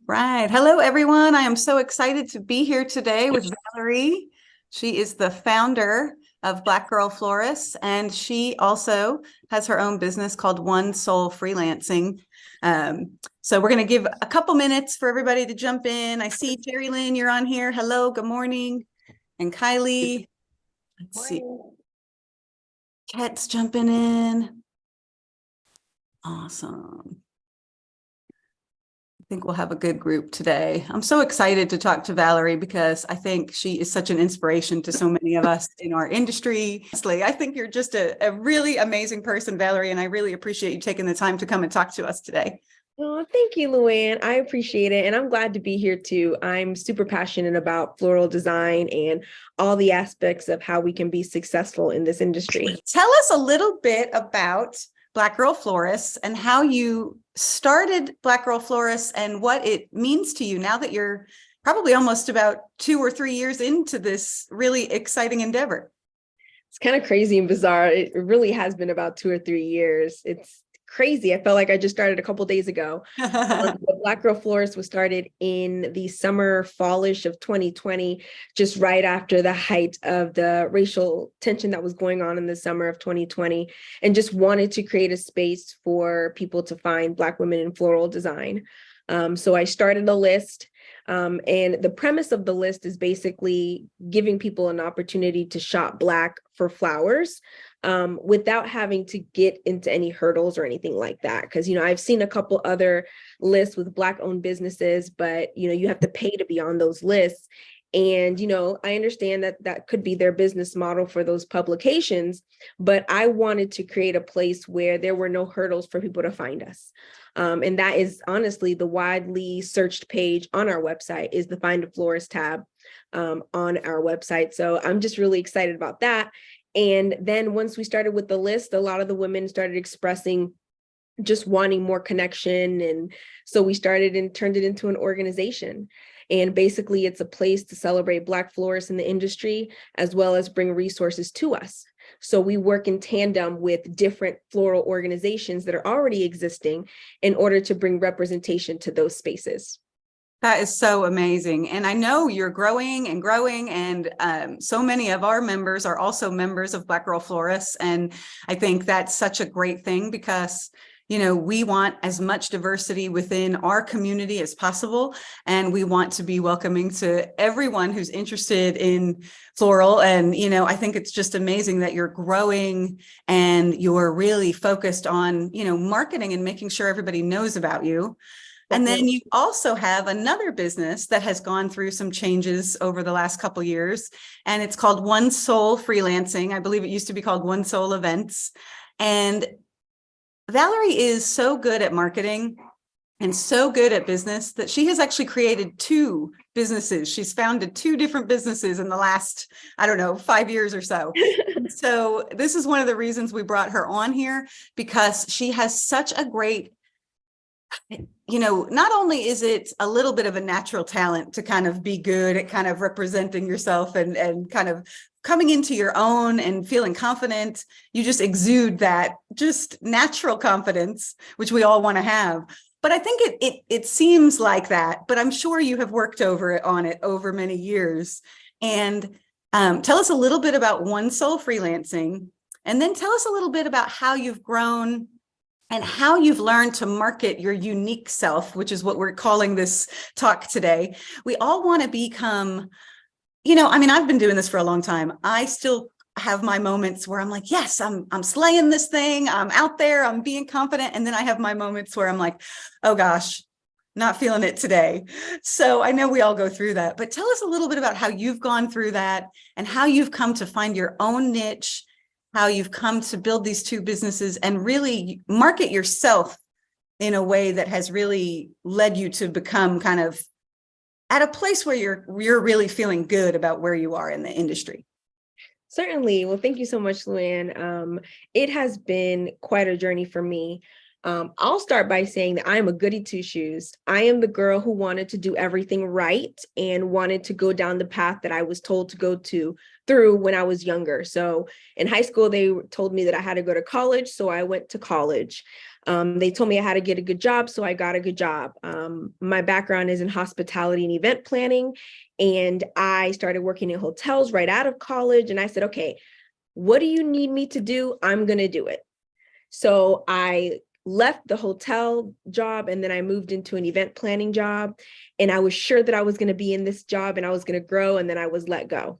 Right. Hello, everyone. I am so excited to be here today with Valerie. She is the founder of Black Girl Florists, and she also has her own business called One Soul Freelancing. So we're going to give a couple minutes for everybody to jump in. I see Jerry Lynn, you're on here. Hello, good morning. And Kylie, let's see, Ket's jumping in. Awesome. I think we'll have a good group today. I'm so excited to talk to Valerie because I think she is such an inspiration to so many of us in our industry. Honestly, I think you're just a really amazing person, Valerie, and I really appreciate you taking the time to come and talk to us today. Oh, thank you, Luann. I appreciate it. And I'm glad to be here too. I'm super passionate about floral design and all the aspects of how we can be successful in this industry. Tell us a little bit about Black Girl Florists and how you started Black Girl Florists and what it means to you now that you're probably almost about 2 or 3 years into this really exciting endeavor. It's kind of crazy and bizarre. It really has been about 2 or 3 years. It's crazy. I felt like I just started a couple days ago. The Black Girl Florist was started in the summer, fallish of 2020, just right after the height of the racial tension that was going on in the summer of 2020, and just wanted to create a space for people to find Black women in floral design. So I started a list. And the premise of the list is basically giving people an opportunity to shop Black for flowers without having to get into any hurdles or anything like that. Because, I've seen a couple other lists with Black owned businesses, but, you have to pay to be on those lists. And, I understand that that could be their business model for those publications, but I wanted to create a place where there were no hurdles for people to find us. And that is honestly the widely searched page on our website is the Find a Florist tab on our website. So I'm just really excited about that. And then once we started with the list, a lot of the women started expressing just wanting more connection. And so we started and turned it into an organization. And basically, it's a place to celebrate Black florists in the industry, as well as bring resources to us. So we work in tandem with different floral organizations that are already existing in order to bring representation to those spaces. That is so amazing. And I know you're growing and growing, and so many of our members are also members of Black Girl Florists. And I think that's such a great thing because we want as much diversity within our community as possible. And we want to be welcoming to everyone who's interested in floral. And, I think it's just amazing that you're growing and you're really focused on, marketing and making sure everybody knows about you. And then you also have another business that has gone through some changes over the last couple of years, and it's called One Soul Freelancing. I believe it used to be called One Soul Events. And Valerie is so good at marketing and so good at business that she has actually created 2 businesses. She's founded 2 different businesses in the last, 5 years or so. So this is one of the reasons we brought her on here, because she has such a great, not only is it a little bit of a natural talent to kind of be good at kind of representing yourself and kind of coming into your own and feeling confident. You just exude that just natural confidence, which we all want to have. But I think it seems like that, but I'm sure you have worked on it over many years. And tell us a little bit about One Soul Freelancing, and then tell us a little bit about how you've grown and how you've learned to market your unique self, which is what we're calling this talk today. We all want to become, I've been doing this for a long time. I still have my moments where I'm like, yes, I'm slaying this thing. I'm out there, I'm being confident. And then I have my moments where I'm like, oh gosh, not feeling it today. So I know we all go through that, but tell us a little bit about how you've gone through that and how you've come to find your own niche, how you've come to build these 2 businesses and really market yourself in a way that has really led you to become kind of at a place where you're really feeling good about where you are in the industry. Certainly. Well, thank you so much, Luann. It has been quite a journey for me. I'll start by saying that I am a goody 2 shoes. I am the girl who wanted to do everything right and wanted to go down the path that I was told to go through when I was younger. So in high school, they told me that I had to go to college. So I went to college. They told me I had to get a good job, so I got a good job. My background is in hospitality and event planning, and I started working in hotels right out of college. And I said, okay, what do you need me to do? I'm going to do it. So I left the hotel job and then I moved into an event planning job. And I was sure that I was going to be in this job and I was going to grow, and then I was let go.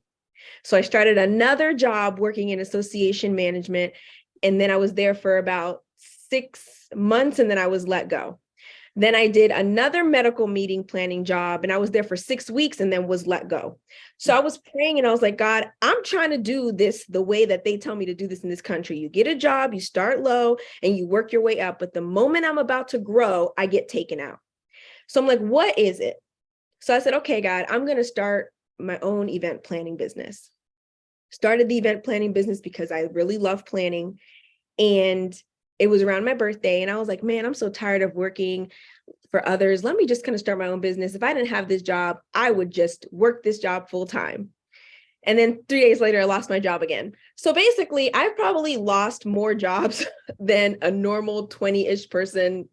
So I started another job working in association management. And then I was there for about 6 months and then I was let go. Then I did another medical meeting planning job and I was there for 6 weeks and then was let go. So I was praying and I was like, God, I'm trying to do this the way that they tell me to do this in this country. You get a job, you start low and you work your way up. But the moment I'm about to grow, I get taken out. So I'm like, what is it? So I said, okay, God, I'm going to start my own event planning business. Started the event planning business because I really love planning. And it was around my birthday. And I was like, man, I'm so tired of working for others. Let me just kind of start my own business. If I didn't have this job, I would just work this job full time. And then 3 days later, I lost my job again. So basically, I've probably lost more jobs than a normal 20-ish person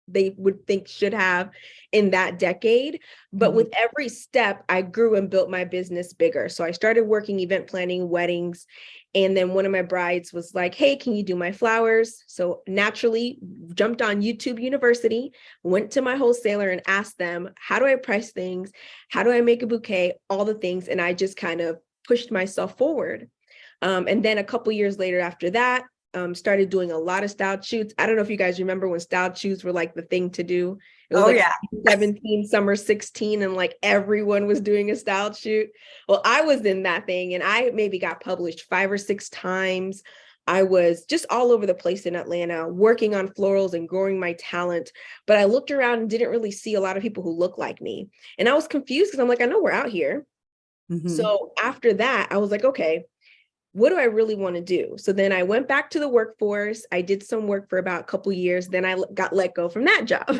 they would think should have in that decade. But with every step, I grew and built my business bigger. So I started working event planning, weddings. And then one of my brides was like, hey, can you do my flowers? So naturally jumped on YouTube University, went to my wholesaler and asked them, how do I price things? How do I make a bouquet? All the things. And I just kind of pushed myself forward. And then a couple years later after that, started doing a lot of styled shoots. I don't know if you guys remember when styled shoots were like the thing to do. It was 17, summer 16, and like everyone was doing a styled shoot. Well, I was in that thing and I maybe got published 5 or 6 times. I was just all over the place in Atlanta, working on florals and growing my talent. But I looked around and didn't really see a lot of people who looked like me. And I was confused because I'm like, I know we're out here. So after that, I was like, okay, what do I really want to do? So then I went back to the workforce. I did some work for about a couple of years. Then I got let go from that job.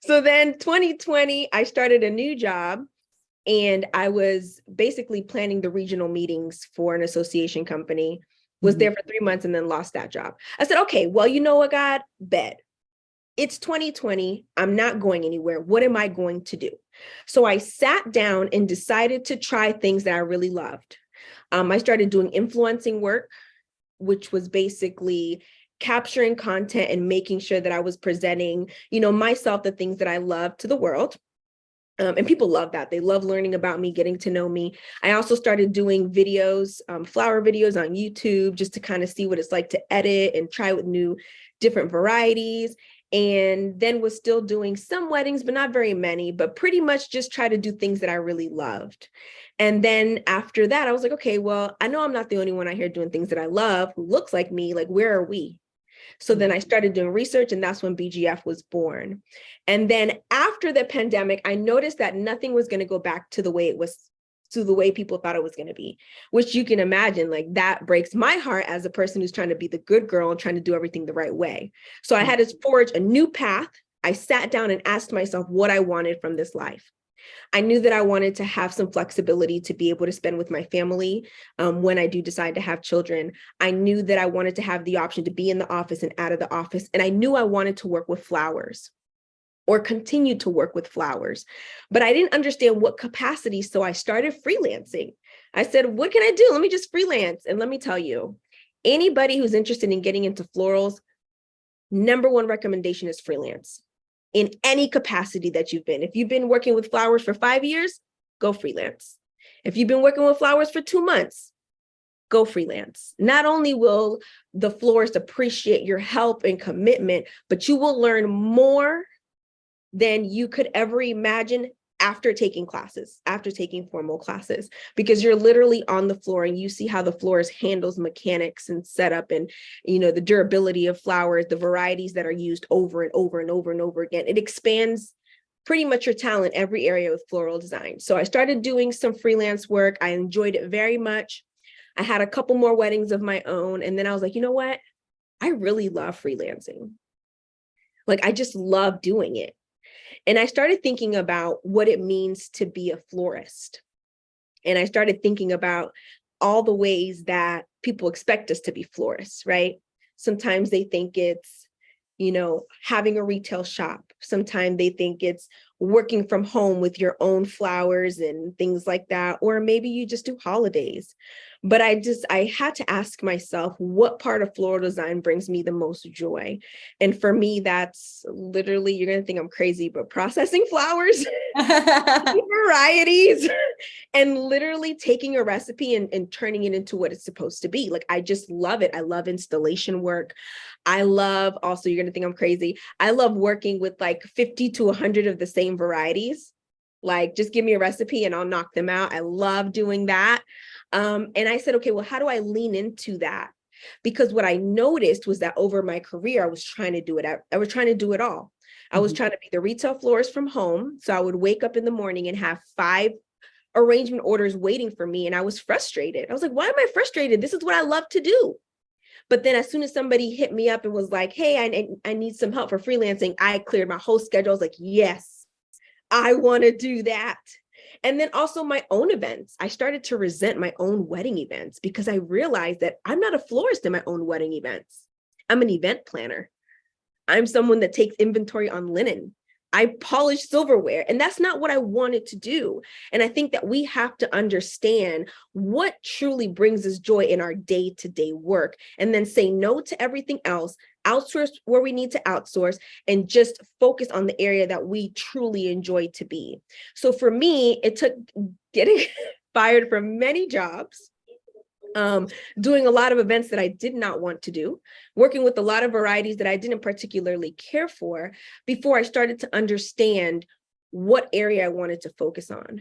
So then 2020, I started a new job and I was basically planning the regional meetings for an association company, was there for 3 months and then lost that job. I said, okay, well, you know what, God, bet. It's 2020. I'm not going anywhere. What am I going to do? So I sat down and decided to try things that I really loved. I started doing influencing work, which was basically capturing content and making sure that I was presenting, myself, the things that I love to the world. And people love that. They love learning about me, getting to know me. I also started doing videos, flower videos on YouTube, just to kind of see what it's like to edit and try with new different varieties. And then was still doing some weddings, but not very many, but pretty much just try to do things that I really loved. And then after that, I was like, okay, well, I know I'm not the only one out here doing things that I love who looks like me. Like, where are we? So then I started doing research, and that's when BGF was born. And then after the pandemic, I noticed that nothing was going to go back to the way it was, to the way people thought it was going to be, which you can imagine, like that breaks my heart as a person who's trying to be the good girl and trying to do everything the right way. So I had to forge a new path. I sat down and asked myself what I wanted from this life. I knew that I wanted to have some flexibility to be able to spend with my family when I do decide to have children. I knew that I wanted to have the option to be in the office and out of the office. And I knew I wanted to work with flowers or continue to work with flowers, but I didn't understand what capacity. So I started freelancing. I said, what can I do? Let me just freelance. And let me tell you, anybody who's interested in getting into florals, number one recommendation is freelance. In any capacity that you've been. If you've been working with flowers for 5 years, go freelance. If you've been working with flowers for 2 months, go freelance. Not only will the florist appreciate your help and commitment, but you will learn more than you could ever imagine after taking classes, after taking formal classes, because you're literally on the floor and you see how the florist handles mechanics and setup and, the durability of flowers, the varieties that are used over and over and over and over again. It expands pretty much your talent every area with floral design. So I started doing some freelance work. I enjoyed it very much. I had a couple more weddings of my own. And then I was like, you know what? I really love freelancing. Like, I just love doing it. And I started thinking about what it means to be a florist. And I started thinking about all the ways that people expect us to be florists, right? Sometimes they think it's, having a retail shop. Sometimes they think it's working from home with your own flowers and things like that. Or maybe you just do holidays. But I had to ask myself, what part of floral design brings me the most joy? And for me, that's literally, you're going to think I'm crazy, but processing flowers, varieties, and literally taking a recipe and turning it into what it's supposed to be. Like, I just love it. I love installation work. I love, also, you're going to think I'm crazy, I love working with like 50 to 100 of the same varieties. Like, just give me a recipe and I'll knock them out. I love doing that. And I said, okay, well, how do I lean into that? Because what I noticed was that over my career, I was trying to do it. I was trying to do it all. I was trying to be the retail florist from home. So I would wake up in the morning and have 5 arrangement orders waiting for me. And I was frustrated. I was like, why am I frustrated? This is what I love to do. But then as soon as somebody hit me up and was like, hey, I need some help for freelancing, I cleared my whole schedule. I was like, yes, I want to do that. And then also my own events. I started to resent my own wedding events because I realized that I'm not a florist in my own wedding events. I'm an event planner. I'm someone that takes inventory on linen. I polish silverware, and that's not what I wanted to do. And I think that we have to understand what truly brings us joy in our day-to-day work, and then say no to everything else, outsource where we need to outsource, and just focus on the area that we truly enjoy to be. So for me, it took getting fired from many jobs, doing a lot of events that I did not want to do, working with a lot of varieties that I didn't particularly care for, before I started to understand what area I wanted to focus on.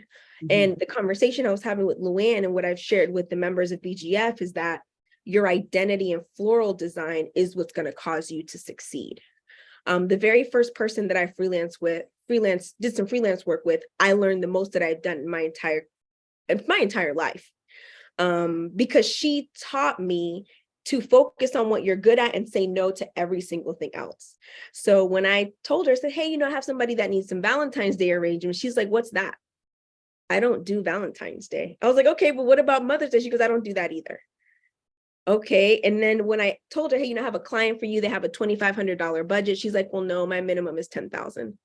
And the conversation I was having with Luann and what I've shared with the members of BGF is that your identity in floral design is what's going to cause you to succeed. The very first person that I did some freelance work with, I learned the most that I've done in my entire life. Because she taught me to focus on what you're good at and say no to every single thing else. So when I told her, I said, hey, I have somebody that needs some Valentine's Day arrangements. She's like, what's that? I don't do Valentine's Day. I was like, okay, but what about Mother's Day? She goes, I don't do that either. Okay. And then when I told her, hey, I have a client for you, they have a $2,500 budget. She's like, well, no, my minimum is 10,000.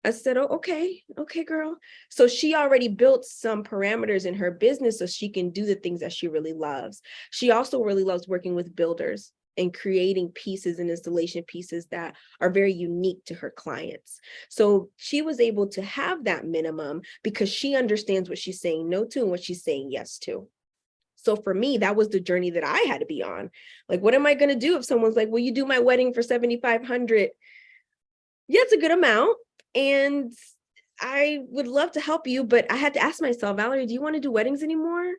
I said, oh, okay, girl. So she already built some parameters in her business so she can do the things that she really loves. She also really loves working with builders and creating pieces and installation pieces that are very unique to her clients. So she was able to have that minimum because she understands what she's saying no to and what she's saying yes to. So for me, that was the journey that I had to be on. Like, what am I going to do if someone's like, will you do my wedding for $7,500? Yeah, it's a good amount. And I would love to help you, but I had to ask myself, Valerie, do you want to do weddings anymore?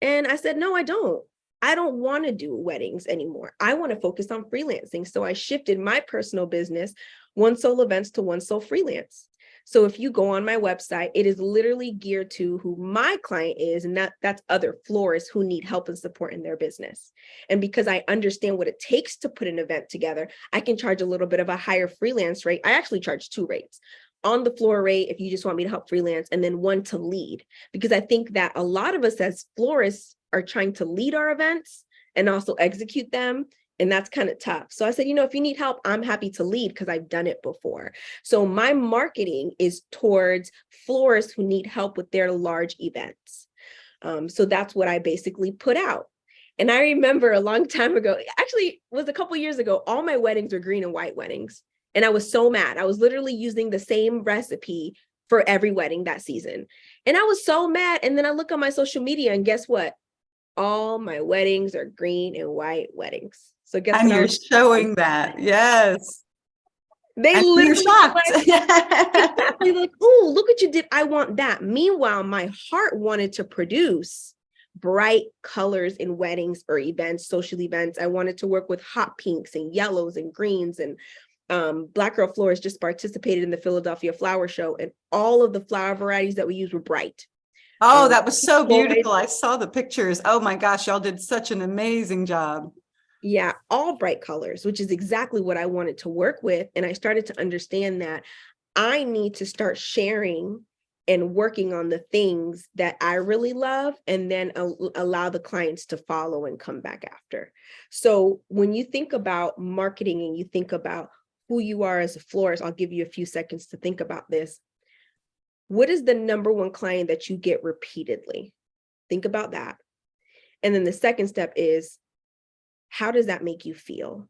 And I said, no, I don't. I don't want to do weddings anymore. I want to focus on freelancing. So I shifted my personal business, One Soul Events, to One Soul Freelance. So if you go on my website, it is literally geared to who my client is, and that's other florists who need help and support in their business. And because I understand what it takes to put an event together, I can charge a little bit of a higher freelance rate. I actually charge 2 rates. On the floor rate, if you just want me to help freelance, and then one to lead. Because I think that a lot of us as florists are trying to lead our events and also execute them. And that's kind of tough. So I said, if you need help, I'm happy to lead because I've done it before. So my marketing is towards florists who need help with their large events. So that's what I basically put out. And I remember a long time ago, actually it was a couple of years ago, all my weddings were green and white weddings. And I was so mad. I was literally using the same recipe for every wedding that season. And I was so mad. And then I look on my social media and guess what? All my weddings are green and white weddings. So guess and what? you're showing that. Yes. They and literally you're shocked. exactly like, oh, look what you did. I want that. Meanwhile, my heart wanted to produce bright colors in weddings or events, social events. I wanted to work with hot pinks and yellows and greens. And Black Girl Florist just participated in the Philadelphia Flower Show, and all of the flower varieties that we used were bright. Oh, that was so beautiful. I saw the pictures. Oh my gosh, y'all did such an amazing job. Yeah, all bright colors, which is exactly what I wanted to work with. And I started to understand that I need to start sharing and working on the things that I really love, and then allow the clients to follow and come back after. So when you think about marketing and you think about who you are as a florist, I'll give you a few seconds to think about this. What is the number one client that you get repeatedly? Think about that. And then the second step is, how does that make you feel?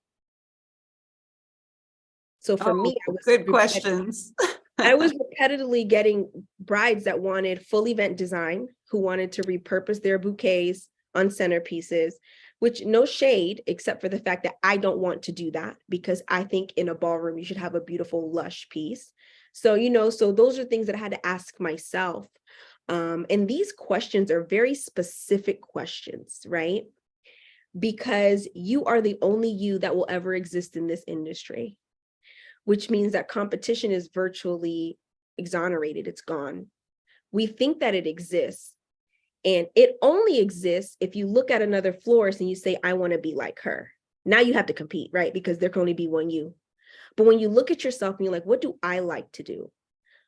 So for me, good questions. I was repetitively getting brides that wanted full event design, who wanted to repurpose their bouquets on centerpieces, which, no shade, except for the fact that I don't want to do that, because I think in a ballroom, you should have a beautiful, lush piece. So, so those are things that I had to ask myself. And these questions are very specific questions, right? Because you are the only you that will ever exist in this industry, which means that competition is virtually exonerated. It's gone. We think that it exists, and it only exists if you look at another florist and you say, I want to be like her. Now you have to compete, right? Because there can only be one you. But when you look at yourself and you're like, what do I like to do?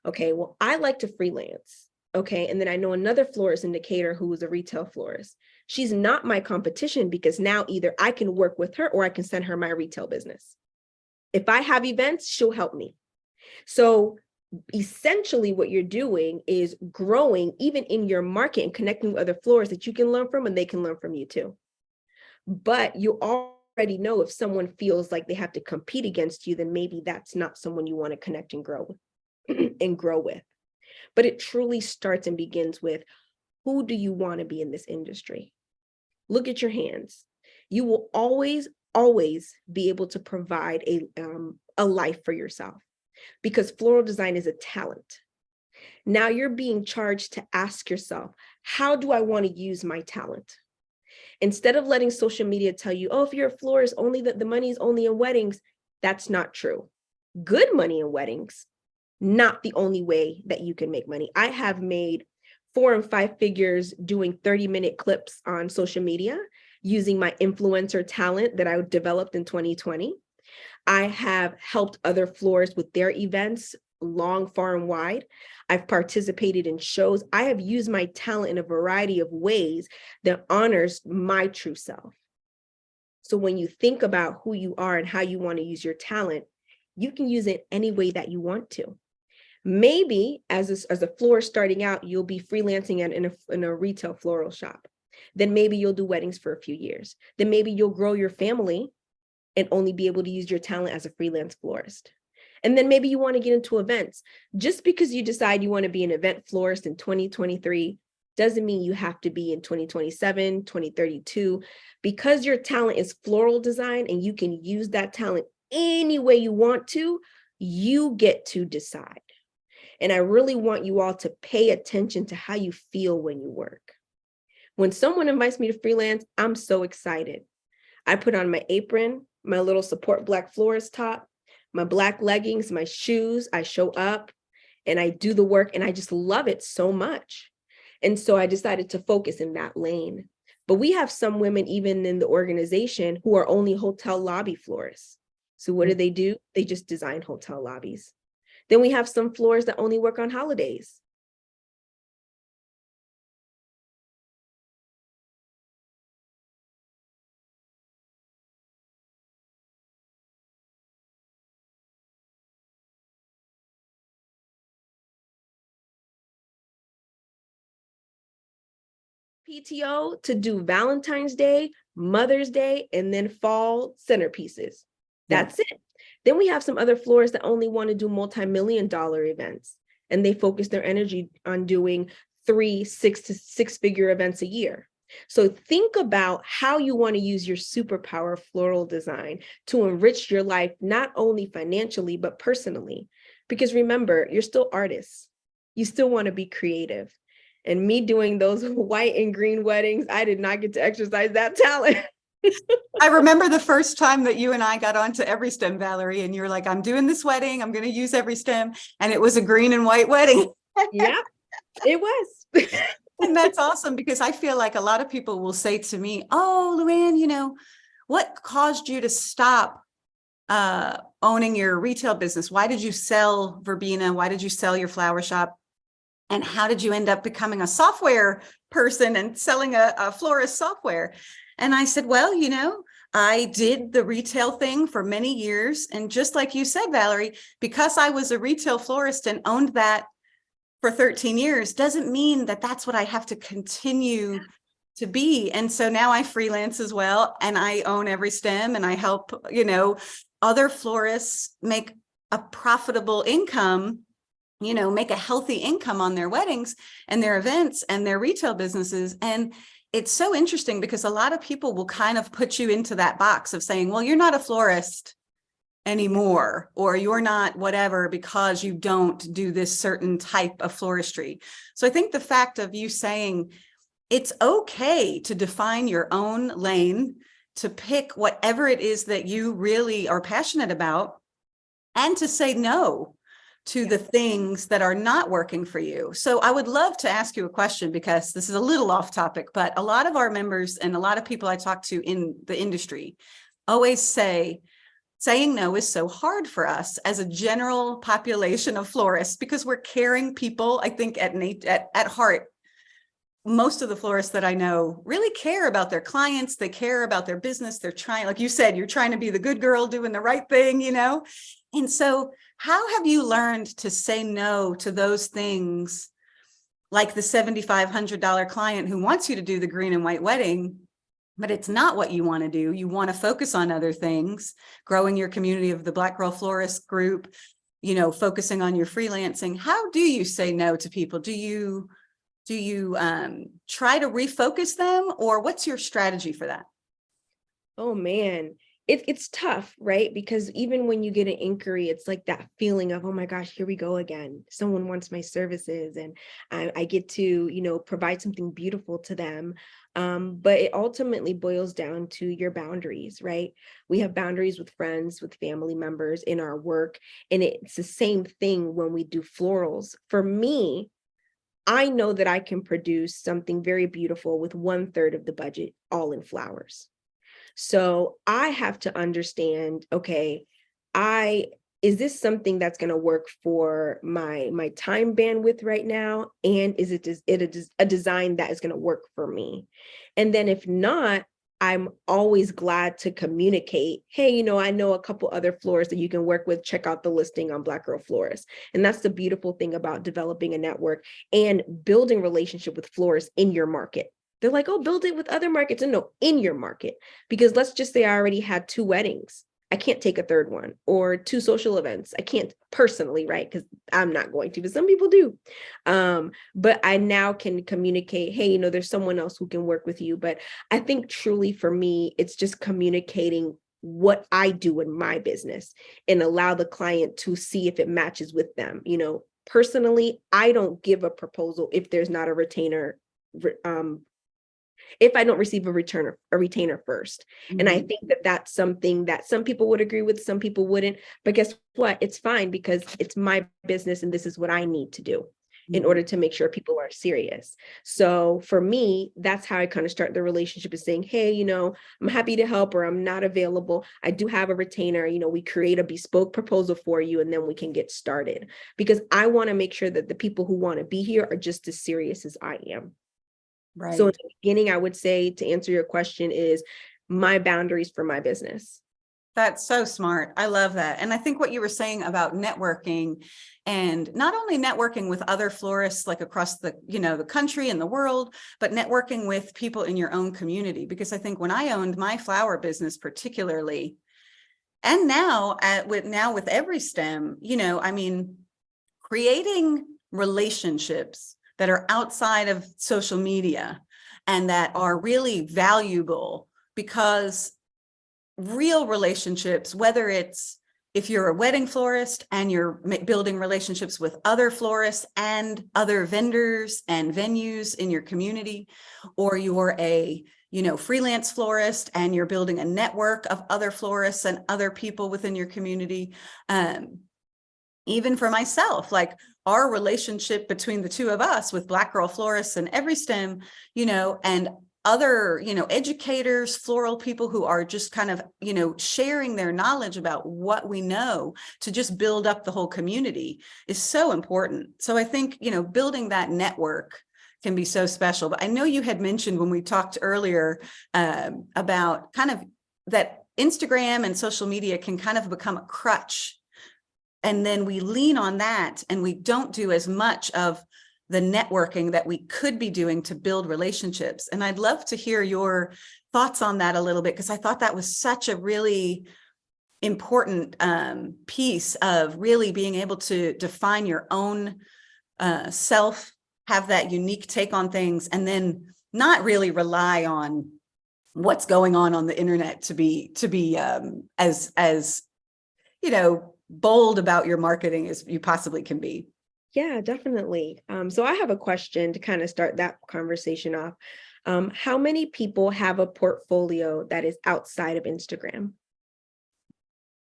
Okay, well, I like to freelance. Okay, and then I know another florist in Decatur who is a retail florist. She's not my competition, because now either I can work with her or I can send her my retail business. If I have events, she'll help me. So essentially what you're doing is growing even in your market and connecting with other florists that you can learn from, and they can learn from you too. But you already know if someone feels like they have to compete against you, then maybe that's not someone you want to connect and grow with. But it truly starts and begins with, who do you want to be in this industry? Look at your hands. You will always be able to provide a life for yourself, because floral design is a talent. Now you're being charged to ask yourself, how do I want to use my talent? Instead of letting social media tell you, oh, if you're a florist, only that the money is only in weddings. That's not true. Good money in weddings, not the only way that you can make money. I have made 4 and 5 figures doing 30-minute clips on social media using my influencer talent that I developed in 2020. I have helped other florists with their events long, far, and wide. I've participated in shows. I have used my talent in a variety of ways that honors my true self. So when you think about who you are and how you want to use your talent, you can use it any way that you want to. Maybe as a florist starting out, you'll be freelancing in a retail floral shop. Then maybe you'll do weddings for a few years. Then maybe you'll grow your family and only be able to use your talent as a freelance florist. And then maybe you want to get into events. Just because you decide you want to be an event florist in 2023 doesn't mean you have to be in 2027, 2032. Because your talent is floral design and you can use that talent any way you want to, you get to decide. And I really want you all to pay attention to how you feel when you work. When someone invites me to freelance, I'm so excited. I put on my apron, my little Support Black Florist top, my black leggings, my shoes. I show up and I do the work, and I just love it so much. And so I decided to focus in that lane. But we have some women even in the organization who are only hotel lobby florists. So what do? They just design hotel lobbies. Then we have some florists that only work on holidays. PTO to do Valentine's Day, Mother's Day, and then fall centerpieces. That's it. Then we have some other florists that only want to do multi-million-dollar events, and they focus their energy on doing 3, 6 to 6-figure events a year. So think about how you want to use your superpower of floral design to enrich your life, not only financially, but personally. Because remember, you're still artists. You still want to be creative. And me doing those white and green weddings, I did not get to exercise that talent. I remember the first time that you and I got onto EveryStem, Valerie, and you're like, I'm doing this wedding, I'm going to use EveryStem. And it was a green and white wedding. Yeah, it was. And that's awesome, because I feel like a lot of people will say to me, oh, Luann, what caused you to stop owning your retail business? Why did you sell Verbena? Why did you sell your flower shop? And how did you end up becoming a software person and selling a florist software? And I said, well, I did the retail thing for many years. And just like you said, Valerie, because I was a retail florist and owned that for 13 years, doesn't mean that that's what I have to continue to be. And so now I freelance as well, and I own EveryStem, and I help, other florists make a profitable income, make a healthy income on their weddings and their events and their retail businesses. And it's so interesting because a lot of people will kind of put you into that box of saying, well, you're not a florist anymore, or you're not whatever because you don't do this certain type of floristry. So I think the fact of you saying it's okay to define your own lane, to pick whatever it is that you really are passionate about, and to say no to the things that are not working for you. So I would love to ask you a question, because this is a little off topic, but a lot of our members and a lot of people I talk to in the industry always say, saying no is so hard for us as a general population of florists, because we're caring people. I think at heart, most of the florists that I know really care about their clients. They care about their business. They're trying, like you said, you're trying to be the good girl doing the right thing, And so how have you learned to say no to those things, like the $7,500 client who wants you to do the green and white wedding, but it's not what you want to do? You want to focus on other things, growing your community of the Black Girl Florist group, focusing on your freelancing. How do you say no to people? Do you try to refocus them, or what's your strategy for that? Oh man, it's tough, right? Because even when you get an inquiry, it's like that feeling of, oh my gosh, here we go again. Someone wants my services, and I get to, provide something beautiful to them. But it ultimately boils down to your boundaries, right? We have boundaries with friends, with family members, in our work. And it's the same thing when we do florals. For me, I know that I can produce something very beautiful with 1/3 of the budget, all in flowers. So I have to understand, okay, is this something that's going to work for my time bandwidth right now? And is it a design that is going to work for me? And then if not, I'm always glad to communicate, hey, I know a couple other florists that you can work with. Check out the listing on Black Girl Florist. And that's the beautiful thing about developing a network and building relationship with florists in your market. They're like, oh, build it with other markets. And no, in your market. Because let's just say I already had 2 weddings. I can't take a 3rd one, or 2 social events. I can't personally, right? Because I'm not going to, but some people do. But I now can communicate, hey, there's someone else who can work with you. But I think truly for me, it's just communicating what I do in my business and allow the client to see if it matches with them. Personally, I don't give a proposal if there's not a retainer, if I don't receive a retainer first. Mm-hmm. And I think that that's something that some people would agree with, some people wouldn't. But guess what? It's fine, because it's my business and this is what I need to do in order to make sure people are serious. So for me, that's how I kind of start the relationship, is saying, hey, I'm happy to help, or I'm not available. I do have a retainer, we create a bespoke proposal for you, and then we can get started. Because I want to make sure that the people who want to be here are just as serious as I am. Right. So in the beginning, I would say, to answer your question, is my boundaries for my business. That's so smart. I love that. And I think what you were saying about networking, and not only networking with other florists like across the, the country and the world, but networking with people in your own community. Because I think when I owned my flower business particularly, and now with EveryStem, creating relationships that are outside of social media and that are really valuable, because real relationships, whether it's if you're a wedding florist and you're building relationships with other florists and other vendors and venues in your community, or you're a freelance florist and you're building a network of other florists and other people within your community. Even for myself, like our relationship between the two of us with Black Girl Florists and EveryStem, and other, educators, floral people who are just kind of, sharing their knowledge about what we know to just build up the whole community is so important. So I think, building that network can be so special. But I know you had mentioned when we talked earlier about kind of that Instagram and social media can kind of become a crutch. And then we lean on that and we don't do as much of the networking that we could be doing to build relationships. And I'd love to hear your thoughts on that a little bit, because I thought that was such a really important piece of really being able to define your own self, have that unique take on things, and then not really rely on what's going on the internet to be as bold about your marketing as you possibly can be. Yeah, definitely. So I have a question to kind of start that conversation off. How many people have a portfolio that is outside of Instagram?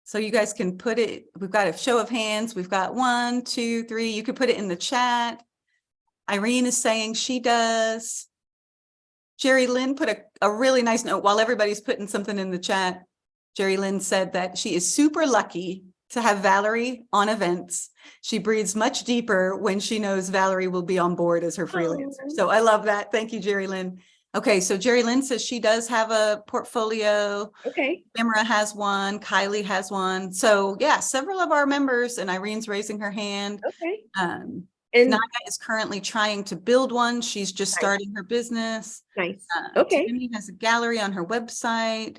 So you guys can put it, we've got a show of hands. We've got 1, 2, 3. You could put it in the chat. Irene is saying she does. Jerry Lynn put a really nice note while everybody's putting something in the chat. Jerry Lynn said that she is super lucky to have Valerie on events. She breathes much deeper when she knows Valerie will be on board as her freelancer. Oh. So I love that. Thank you, Jerry Lynn. Okay, so Jerry Lynn says she does have a portfolio. Okay. Imra has one. Kylie has one. So yeah, several of our members, and Irene's raising her hand. Okay. And And Nadia is currently trying to build one. She's just starting her business. nice. Okay. Tammy has a gallery on her website.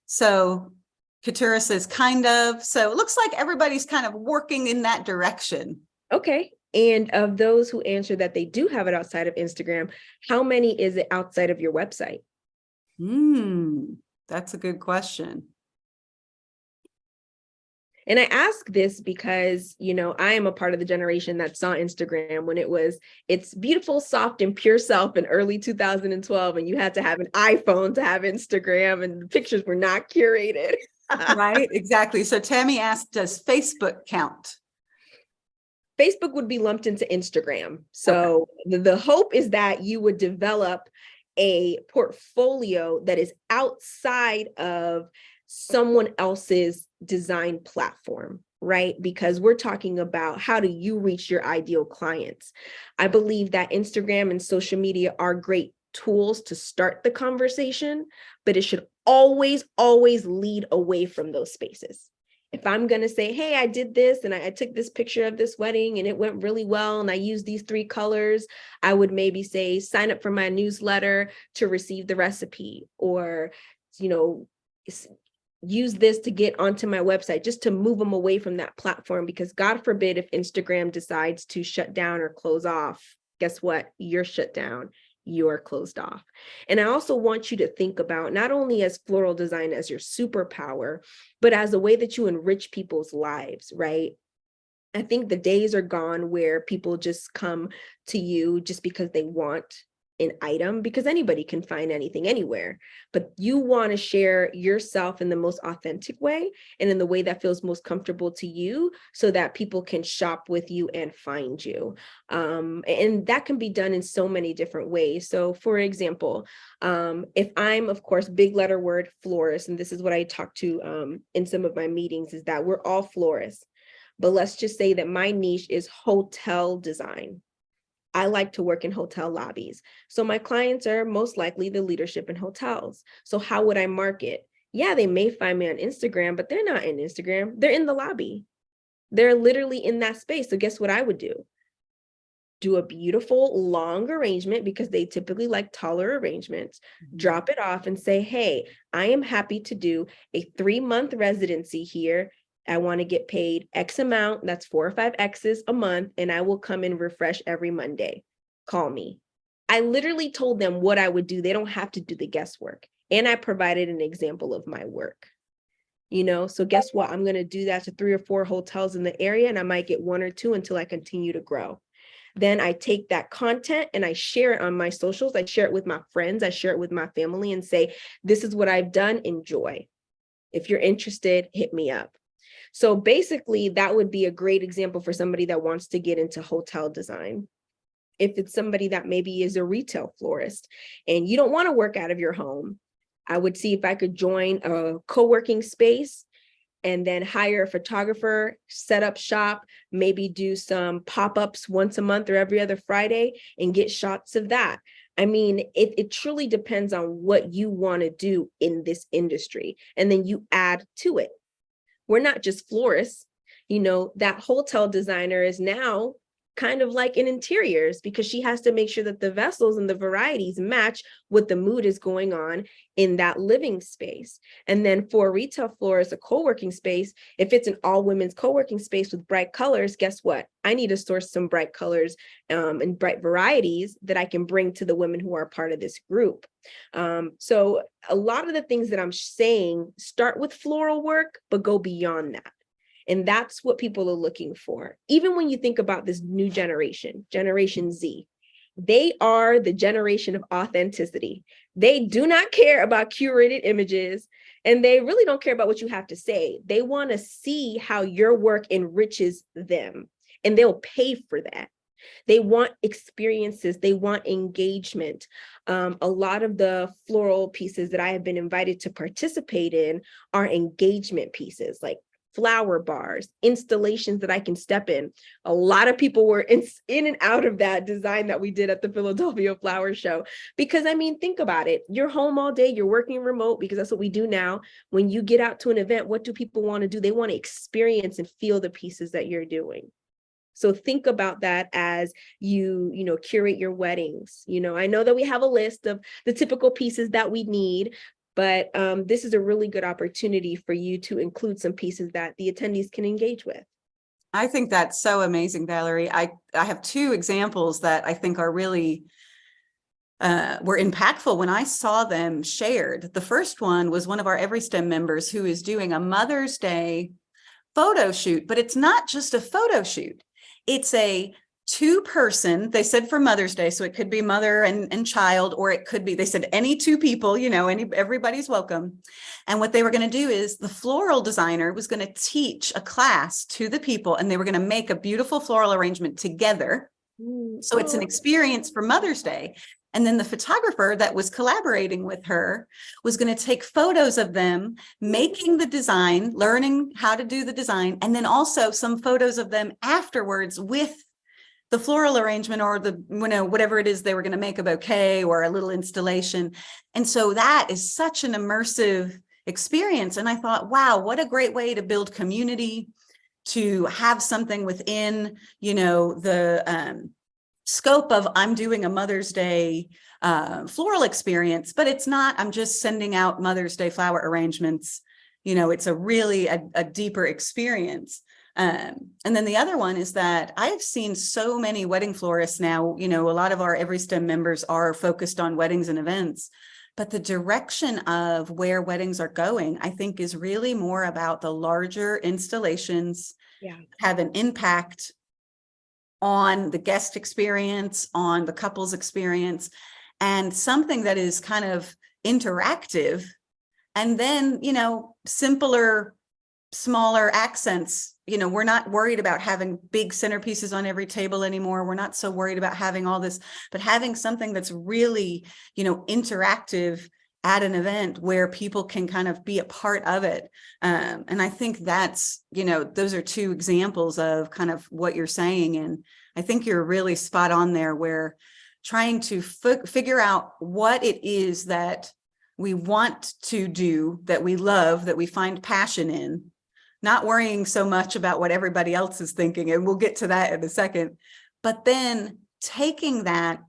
So Katura says kind of. So it looks like everybody's kind of working in that direction. Okay. And of those who answer that they do have it outside of Instagram, how many is it outside of your website? That's a good question. And I ask this because, I am a part of the generation that saw Instagram when it was its beautiful, soft, and pure self in early 2012. And you had to have an iPhone to have Instagram, and the pictures were not curated. Right, exactly. So Tammy asked, does Facebook count? Facebook would be lumped into Instagram. So the hope is that you would develop a portfolio that is outside of someone else's design platform, right? Because we're talking about how do you reach your ideal clients. I believe that Instagram and social media are great tools to start the conversation, but it should always, always lead away from those spaces. If I'm going to say, hey, I did this and I took this picture of this wedding and it went really well and I used these 3 colors, I would maybe say, sign up for my newsletter to receive the recipe, or, use this to get onto my website, just to move them away from that platform. Because God forbid if Instagram decides to shut down or close off, guess what? You're shut down. You're closed off. And I also want you to think about not only as floral design as your superpower, but as a way that you enrich people's lives, right? I think the days are gone where people just come to you just because they want an item, because anybody can find anything anywhere, but you want to share yourself in the most authentic way and in the way that feels most comfortable to you, so that people can shop with you and find you. And that can be done in so many different ways. So for example, if I'm, of course, big letter word florist, and this is what I talk to in some of my meetings, is that we're all florists, but let's just say that my niche is hotel design. I like to work in hotel lobbies. So my clients are most likely the leadership in hotels. So how would I market? Yeah, they may find me on Instagram, but they're not in Instagram. They're in the lobby. They're literally in that space. So guess what I would do? Do a beautiful long arrangement, because they typically like taller arrangements, drop it off and say, hey, I am happy to do a 3-month residency here. I want to get paid X amount, that's 4 or 5 X's a month, and I will come and refresh every Monday. Call me. I literally told them what I would do. They don't have to do the guesswork. And I provided an example of my work. So guess what? I'm going to do that to 3 or 4 hotels in the area, and I might get 1 or 2 until I continue to grow. Then I take that content and I share it on my socials. I share it with my friends. I share it with my family and say, this is what I've done. Enjoy. If you're interested, hit me up. So basically, that would be a great example for somebody that wants to get into hotel design. if it's somebody that maybe is a retail florist and you don't want to work out of your home, I would see if I could join a co-working space and then hire a photographer, set up shop, maybe do some pop-ups once a month or every other Friday and get shots of that. I mean, it truly depends on what you want to do in this industry. And then you add to it. We're not just florists. That hotel designer is now kind of like in interiors, because she has to make sure that the vessels and the varieties match what the mood is going on in that living space. And then for a retail florist, a co-working space, if it's an all women's co-working space with bright colors, guess what? I need to source some bright colors and bright varieties that I can bring to the women who are part of this group. So a lot of the things that I'm saying start with floral work, but go beyond that. And that's what people are looking for. Even when you think about this new generation, Generation Z, they are the generation of authenticity. They do not care about curated images, and they really don't care about what you have to say. They want to see how your work enriches them, and they'll pay for that. They want experiences. They want engagement. A lot of the floral pieces that I have been invited to participate in are engagement pieces, like flower bars, installations that I can step in. A lot of people were in and out of that design that we did at the Philadelphia Flower Show. Because I mean, think about it. You're home all day, you're working remote, because that's what we do now. When you get out to an event, what do people want to do? They want to experience and feel the pieces that you're doing. So think about that as you curate your weddings. I know that we have a list of the typical pieces that we need, but this is a really good opportunity for you to include some pieces that the attendees can engage with. I think that's so amazing, Valerie. I have two examples that I think are really were impactful when I saw them shared. The first one was one of our EveryStem members who is doing a Mother's Day photo shoot, but it's not just a photo shoot. It's a two-person, they said for Mother's Day, so it could be mother and child, or it could be, they said any two people, everybody's welcome. And what they were going to do is the floral designer was going to teach a class to the people, and they were going to make a beautiful floral arrangement together. So it's an experience for Mother's Day. And then the photographer that was collaborating with her was going to take photos of them making the design, learning how to do the design, and then also some photos of them afterwards with the floral arrangement, or the, whatever it is they were going to make, a bouquet or a little installation. And so that is such an immersive experience. And I thought, wow, what a great way to build community, to have something within, the scope of I'm doing a Mother's Day floral experience, but it's not, I'm just sending out Mother's Day flower arrangements. It's a really a deeper experience. And then the other one is that I've seen so many wedding florists now, a lot of our EveryStem members are focused on weddings and events, but the direction of where weddings are going, I think, is really more about the larger installations, have an impact on the guest experience, on the couple's experience, and something that is kind of interactive. And then, simpler, smaller accents. We're not worried about having big centerpieces on every table anymore. We're not so worried about having all this, but having something that's really, interactive at an event where people can kind of be a part of it. And I think that's, those are two examples of kind of what you're saying. And I think you're really spot on there, where trying to figure out what it is that we want to do, that we love, that we find passion in, not worrying so much about what everybody else is thinking. And we'll get to that in a second. But then taking that,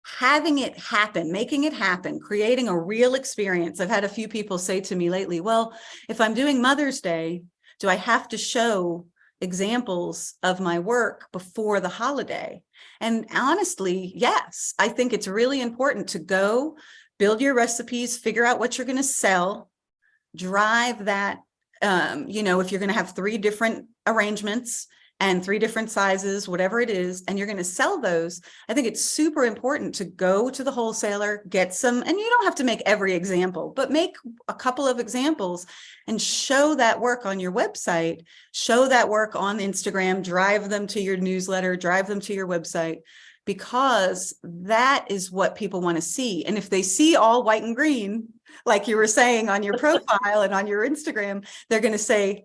having it happen, making it happen, creating a real experience. I've had a few people say to me lately, well, if I'm doing Mother's Day, do I have to show examples of my work before the holiday? And honestly, yes, I think it's really important to go build your recipes, figure out what you're going to sell, drive that. If you're going to have 3 different arrangements, and 3 different sizes, whatever it is, and you're going to sell those. I think it's super important to go to the wholesaler, get some, and you don't have to make every example, but make a couple of examples and show that work on your website, show that work on Instagram, drive them to your newsletter, drive them to your website, because that is what people want to see. And if they see all white and green, like you were saying on your profile and on your Instagram, they're going to say,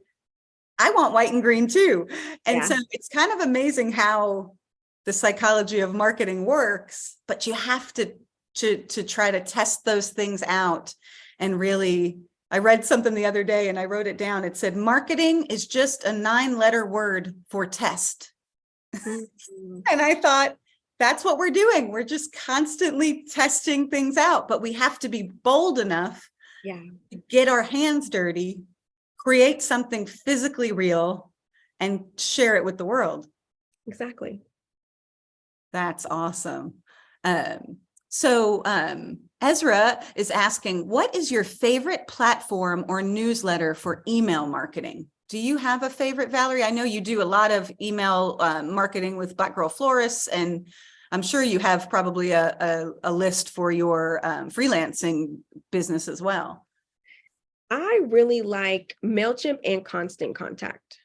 I want white and green too. And so it's kind of amazing how the psychology of marketing works, but you have to try to test those things out. And really, I read something the other day and I wrote it down. It said, marketing is just a 9-letter word for test. And I thought, that's what we're doing. We're just constantly testing things out, but we have to be bold enough to get our hands dirty, create something physically real, and share it with the world. Exactly. That's awesome. Ezra is asking, what is your favorite platform or newsletter for email marketing? Do you have a favorite, Valerie? I know you do a lot of email marketing with Black Girl Florists, and I'm sure you have probably a list for your freelancing business as well. I really like MailChimp and Constant Contact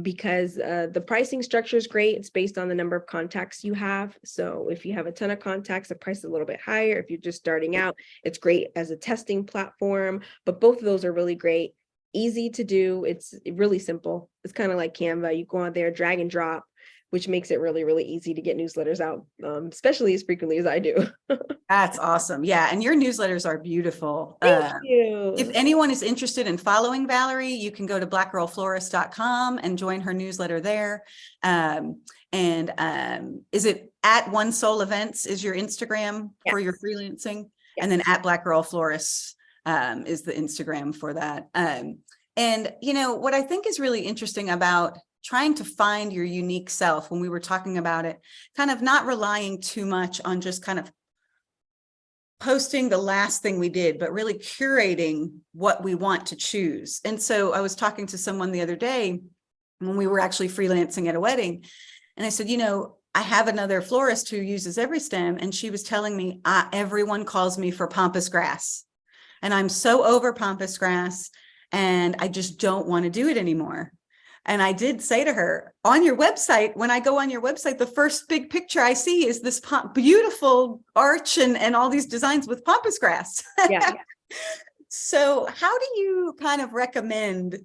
because the pricing structure is great. It's based on the number of contacts you have. So if you have a ton of contacts, the price is a little bit higher. If you're just starting out, it's great as a testing platform, but both of those are really great. Easy to do. It's really simple. It's kind of like Canva. You go on there, drag and drop, which makes it really, really easy to get newsletters out, especially as frequently as I do. That's awesome. Yeah. And your newsletters are beautiful. Thank you. If anyone is interested in following Valerie, you can go to blackgirlflorist.com and join her newsletter there. Is it at One Soul Events is your Instagram for your freelancing? And then at Black Girl Florists is the Instagram for that. And you know, what I think is really interesting about trying to find your unique self, when we were talking about it, kind of not relying too much on just kind of posting the last thing we did, but really curating what we want to choose. And so I was talking to someone the other day when we were actually freelancing at a wedding, and I said, you know, I have another florist who uses EveryStem, and she was telling me, everyone calls me for pampas grass, and I'm so over pampas grass, and I just don't want to do it anymore. And I did say to her, on your website, when I go on your website, the first big picture I see is this beautiful arch and all these designs with pampas grass. Yeah. So how do you kind of recommend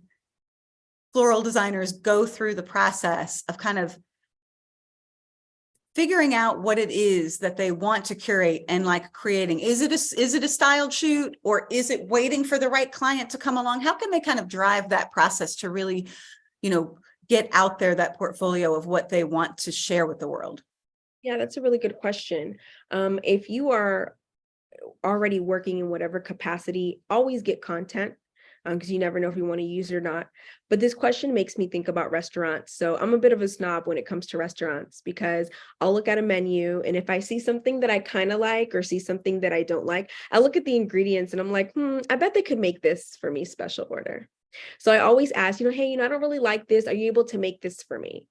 floral designers go through the process of kind of figuring out what it is that they want to curate and like creating? Is it a styled shoot, or is it waiting for the right client to come along? How can they kind of drive that process to really, you know, get out there that portfolio of what they want to share with the world? Yeah, that's a really good question. If you are already working in whatever capacity, always get content because you never know if you want to use it or not. But this question makes me think about restaurants. So I'm a bit of a snob when it comes to restaurants, because I'll look at a menu, and if I see something that I kind of like or see something that I don't like, I look at the ingredients and I'm like, I bet they could make this for me special order. So I always ask, hey, I don't really like this. Are you able to make this for me?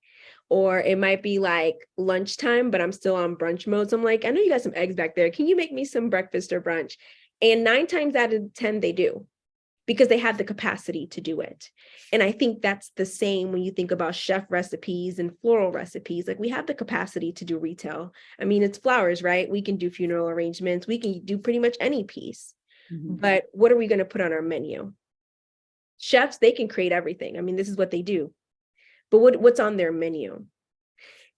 Or it might be like lunchtime, but I'm still on brunch mode. So I'm like, I know you got some eggs back there. Can you make me some breakfast or brunch? And 9 times out of 10, they do, because they have the capacity to do it. And I think that's the same when you think about chef recipes and floral recipes. Like, we have the capacity to do retail. I mean, it's flowers, right? We can do funeral arrangements. We can do pretty much any piece. But what are we going to put on our menu? Chefs, they can create everything. I mean, this is what they do. But what's on their menu?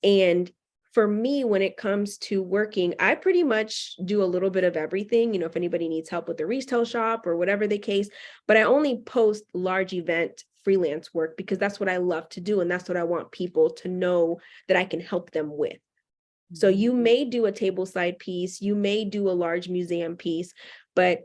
And for me, when it comes to working, I pretty much do a little bit of everything, if anybody needs help with the retail shop or whatever the case, but I only post large event freelance work because that's what I love to do. And that's what I want people to know that I can help them with. So you may do a tableside piece, you may do a large museum piece, but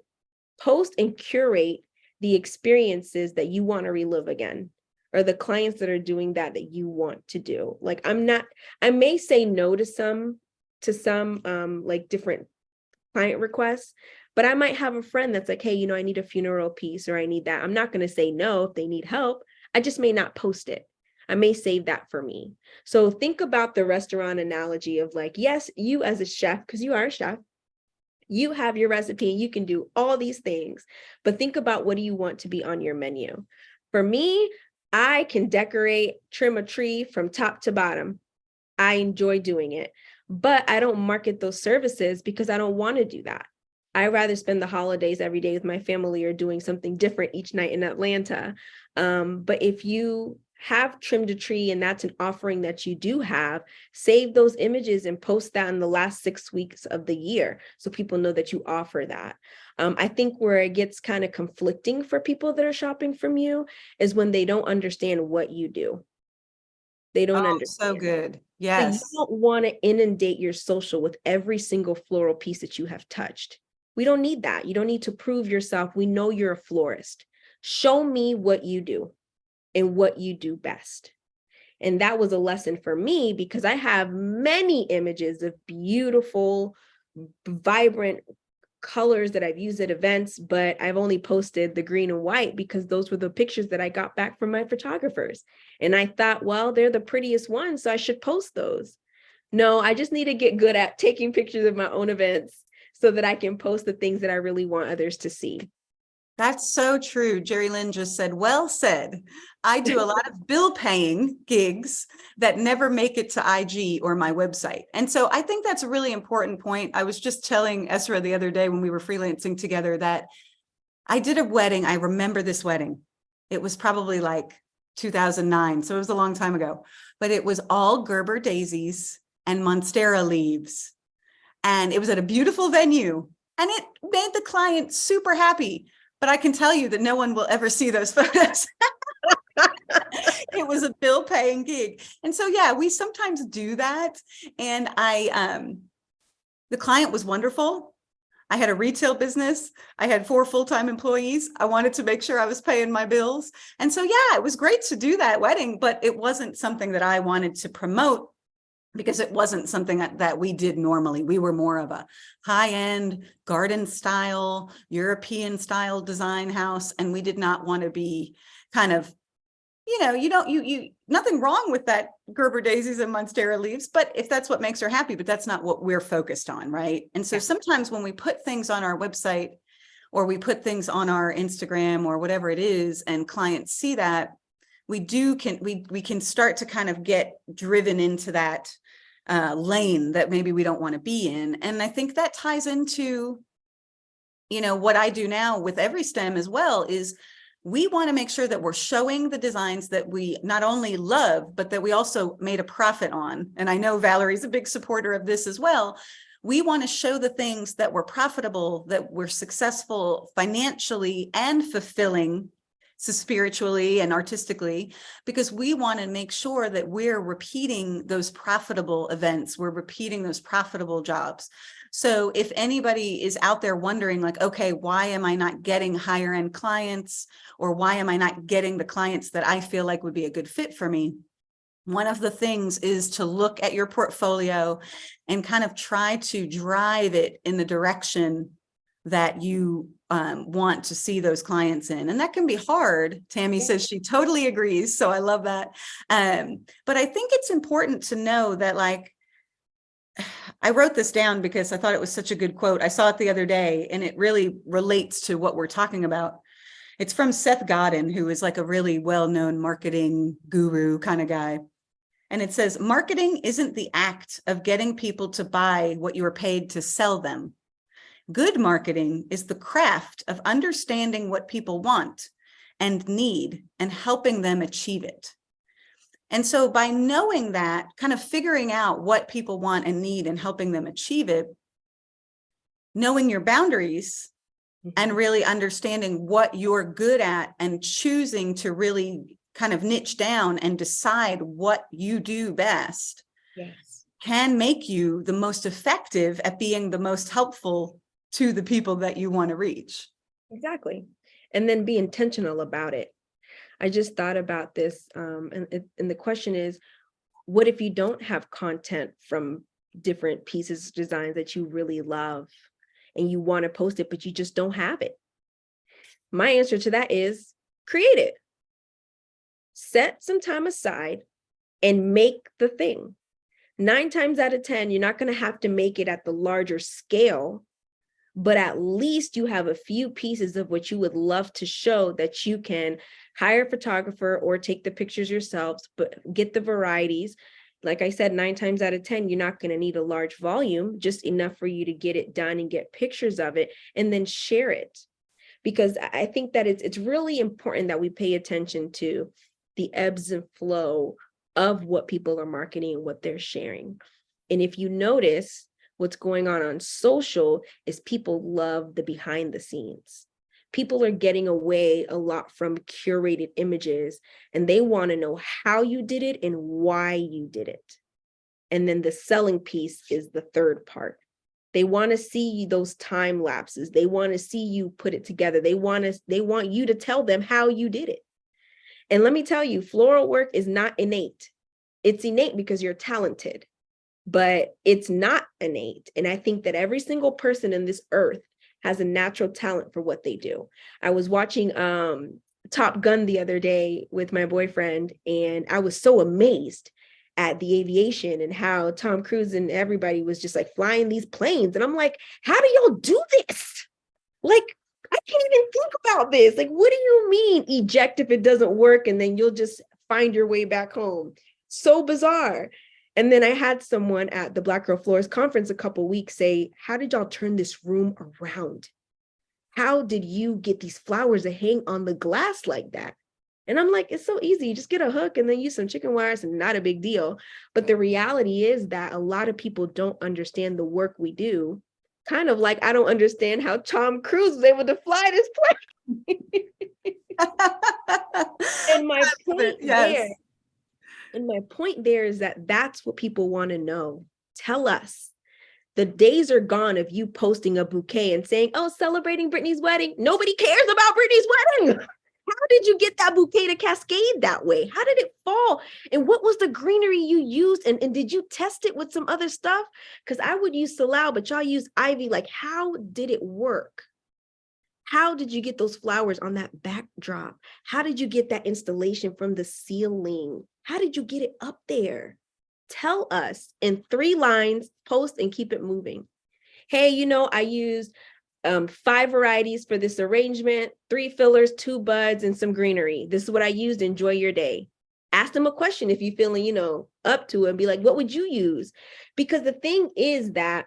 post and curate the experiences that you want to relive again, or the clients that are doing that you want to do. Like, I may say no to some like different client requests, but I might have a friend that's like, hey, I need a funeral piece, or I need that. I'm not going to say no if they need help. I just may not post it. I may save that for me. So think about the restaurant analogy of like, yes, you as a chef, because you are a chef, you have your recipe and you can do all these things, but think about what do you want to be on your menu. For me, I can decorate, trim a tree from top to bottom. I enjoy doing it, but I don't market those services because I don't want to do that. I rather spend the holidays every day with my family or doing something different each night in Atlanta. But if you have trimmed a tree and that's an offering that you do have, save those images and post that in the last 6 weeks of the year so people know that you offer that. I think where it gets kind of conflicting for people that are shopping from you is when they don't understand what you do. They don't Oh, so understand. good. So you Yes. don't want to inundate your social with every single floral piece that you have touched. We don't need that. You don't need to prove yourself. We know you're a florist. Show me what you do and what you do best. And that was a lesson for me because I have many images of beautiful, vibrant colors that I've used at events, but I've only posted the green and white because those were the pictures that I got back from my photographers. And I thought, well, they're the prettiest ones, so I should post those. No, I just need to get good at taking pictures of my own events so that I can post the things that I really want others to see. That's so true. Jerry Lynn just said, well said. I do a lot of bill paying gigs that never make it to IG or my website. And so I think that's a really important point. I was just telling Esra the other day when we were freelancing together that I did a wedding. I remember this wedding. It was probably like 2009. So it was a long time ago, but it was all Gerber daisies and Monstera leaves. And it was at a beautiful venue and it made the client super happy. But I can tell you that no one will ever see those photos. It was a bill paying gig. And so, yeah, we sometimes do that. And the client was wonderful. I had a retail business. I had 4 full-time employees. I wanted to make sure I was paying my bills. And so, yeah, it was great to do that wedding, but it wasn't something that I wanted to promote because it wasn't something that we did normally. We were more of a high-end garden style, European style design house. And we did not want to be kind of, nothing wrong with that Gerber daisies and Monstera leaves, but if that's what makes her happy, but that's not what we're focused on, right? And so sometimes when we put things on our website or we put things on our Instagram or whatever it is, and clients see that, we can start to kind of get driven into that lane that maybe we don't want to be in. And I think that ties into, what I do now with EveryStem as well is we want to make sure that we're showing the designs that we not only love, but that we also made a profit on. And I know Valerie's a big supporter of this as well. We want to show the things that were profitable, that were successful financially and fulfilling, so spiritually and artistically, because we want to make sure that we're repeating those profitable events, we're repeating those profitable jobs. So if anybody is out there wondering like, okay, why am I not getting higher end clients, or why am I not getting the clients that I feel like would be a good fit for me? One of the things is to look at your portfolio and kind of try to drive it in the direction that you want to see those clients in. And that can be hard. Tammy says she totally agrees. So I love that. But I think it's important to know that, like, I wrote this down because I thought it was such a good quote. I saw it the other day and it really relates to what we're talking about. It's from Seth Godin, who is like a really well-known marketing guru kind of guy. And it says, marketing isn't the act of getting people to buy what you are paid to sell them. Good marketing is the craft of understanding what people want and need and helping them achieve it. And so by knowing that, kind of figuring out what people want and need and helping them achieve it, knowing your boundaries and really understanding what you're good at and choosing to really kind of niche down and decide what you do best, Yes, can make you the most effective at being the most helpful to the people that you want to reach. exactly. And then be intentional about it. I just thought about this, and the question is, what if you don't have content from different pieces, designs that you really love, and you want to post it, but you just don't have it? My answer to that is create it. Set some time aside and make the thing. 9 times out of 10, you're not going to have to make it at the larger scale, but at least you have a few pieces of what you would love to show that you can hire a photographer or take the pictures yourselves, but get the varieties. Like I said, 9 times out of 10, you're not going to need a large volume, just enough for you to get it done and get pictures of it and then share it. Because I think that it's really important that we pay attention to the ebbs and flow of what people are marketing and what they're sharing. And if you notice, what's going on social is people love the behind the scenes. People are getting away a lot from curated images, and they want to know how you did it and why you did it. And then the selling piece is the third part. They want to see those time lapses. They want to see you put it together. They want you to tell them how you did it. And let me tell you, floral work is not innate. It's innate because you're talented, but it's not innate. And I think that every single person in this earth has a natural talent for what they do. I was watching Top Gun the other day with my boyfriend, and I was so amazed at the aviation and how Tom Cruise and everybody was just like flying these planes. And I'm like, how do y'all do this? Like, I can't even think about this. Like, what do you mean eject if it doesn't work and then you'll just find your way back home? So bizarre. And then I had someone at the Black Girl Florist conference a couple of weeks say, how did y'all turn this room around? How did you get these flowers to hang on the glass like that? And I'm like, it's so easy. You just get a hook and then use some chicken wires and not a big deal. But the reality is that a lot of people don't understand the work we do. Kind of like I don't understand how Tom Cruise was able to fly this plane. And my point there, and my point there is that that's what people want to know. Tell us. The days are gone of you posting a bouquet and saying, oh, celebrating Britney's wedding. Nobody cares about Britney's wedding. How did you get that bouquet to cascade that way? How did it fall? And what was the greenery you used? And did you test it with some other stuff? Because I would use Salal, but y'all use Ivy. Like, how did it work? How did you get those flowers on that backdrop? How did you get that installation from the ceiling? How did you get it up there? Tell us in 3 lines, post and keep it moving. Hey, I used 5 varieties for this arrangement, 3 fillers, 2 buds, and some greenery. This is what I used. Enjoy your day. Ask them a question if you're feeling, up to it, and be like, what would you use? Because the thing is that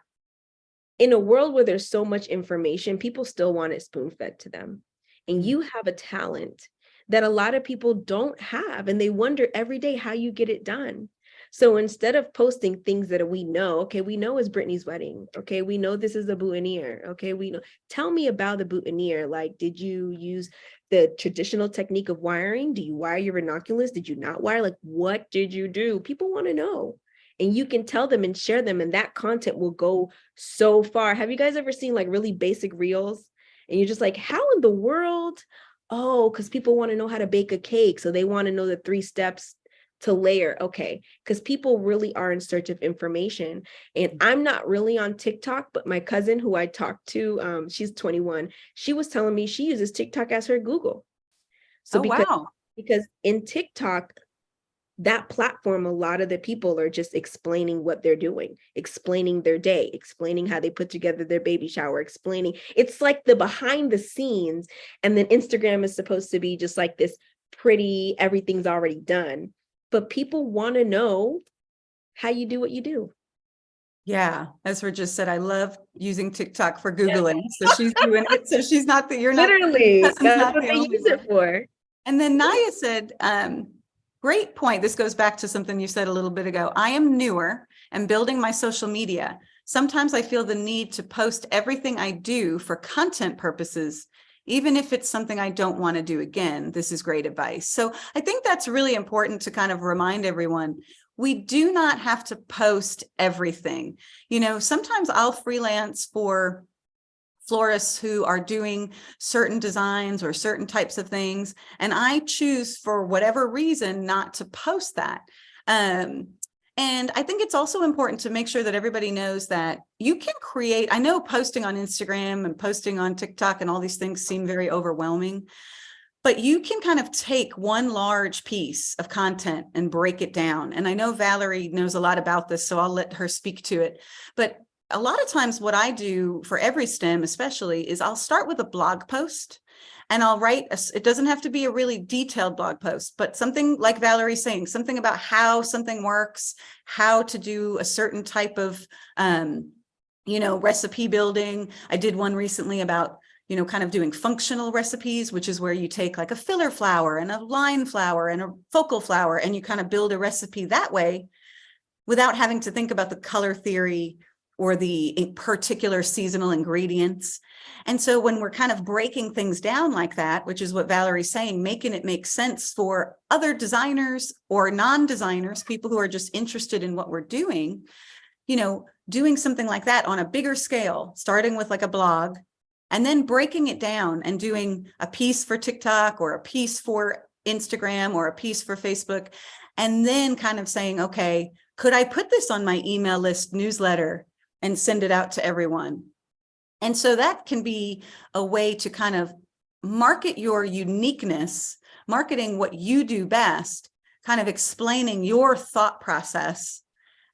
in a world where there's so much information, people still want it spoon-fed to them. And you have a talent that a lot of people don't have, and they wonder every day how you get it done. So instead of posting things that we know, okay, we know it's Britney's wedding. Okay, we know this is a boutonniere. Okay, we know. Tell me about the boutonniere. Like, did you use the traditional technique of wiring? Do you wire your ranunculus? Did you not wire? Like, what did you do? People want to know. And you can tell them and share them, and that content will go so far. Have you guys ever seen like really basic reels? And you're just like, how in the world? Oh, because people want to know how to bake a cake. So they want to know the 3 steps to layer. Okay, because people really are in search of information. And I'm not really on TikTok, but my cousin who I talked to, she's 21, she was telling me she uses TikTok as her Google. So because in TikTok, that platform, a lot of the people are just explaining what they're doing, explaining their day, explaining how they put together their baby shower, explaining. It's like the behind the scenes. And then Instagram is supposed to be just like this pretty, everything's already done. But people want to know how you do what you do. Yeah, as we just said, I love using TikTok for Googling. So she's doing it. So she's not that you're not literally that's not what the they only use one. it for. And then Naya said, great point. This goes back to something you said a little bit ago. I am newer and building my social media. Sometimes I feel the need to post everything I do for content purposes, even if it's something I don't want to do again. This is great advice. So I think that's really important to kind of remind everyone. We do not have to post everything. Sometimes I'll freelance for florists who are doing certain designs or certain types of things, and I choose for whatever reason not to post that. And I think it's also important to make sure that everybody knows that you can create. I know posting on Instagram and posting on TikTok and all these things seem very overwhelming, But you can kind of take one large piece of content and break it down. And I know Valerie knows a lot about this, so I'll let her speak to it. But a lot of times what I do for EveryStem especially is I'll start with a blog post and I'll write, it doesn't have to be a really detailed blog post, but something like Valerie's saying, something about how something works, how to do a certain type of, recipe building. I did one recently about kind of doing functional recipes, which is where you take like a filler flower and a line flower and a focal flower, and you kind of build a recipe that way without having to think about the color theory or the particular seasonal ingredients. And so when we're kind of breaking things down like that, which is what Valerie's saying, making it make sense for other designers or non-designers, people who are just interested in what we're doing, doing something like that on a bigger scale, starting with like a blog, and then breaking it down and doing a piece for TikTok or a piece for Instagram or a piece for Facebook, and then kind of saying, okay, could I put this on my email list newsletter and send it out to everyone? And so that can be a way to kind of market your uniqueness, marketing what you do best, kind of explaining your thought process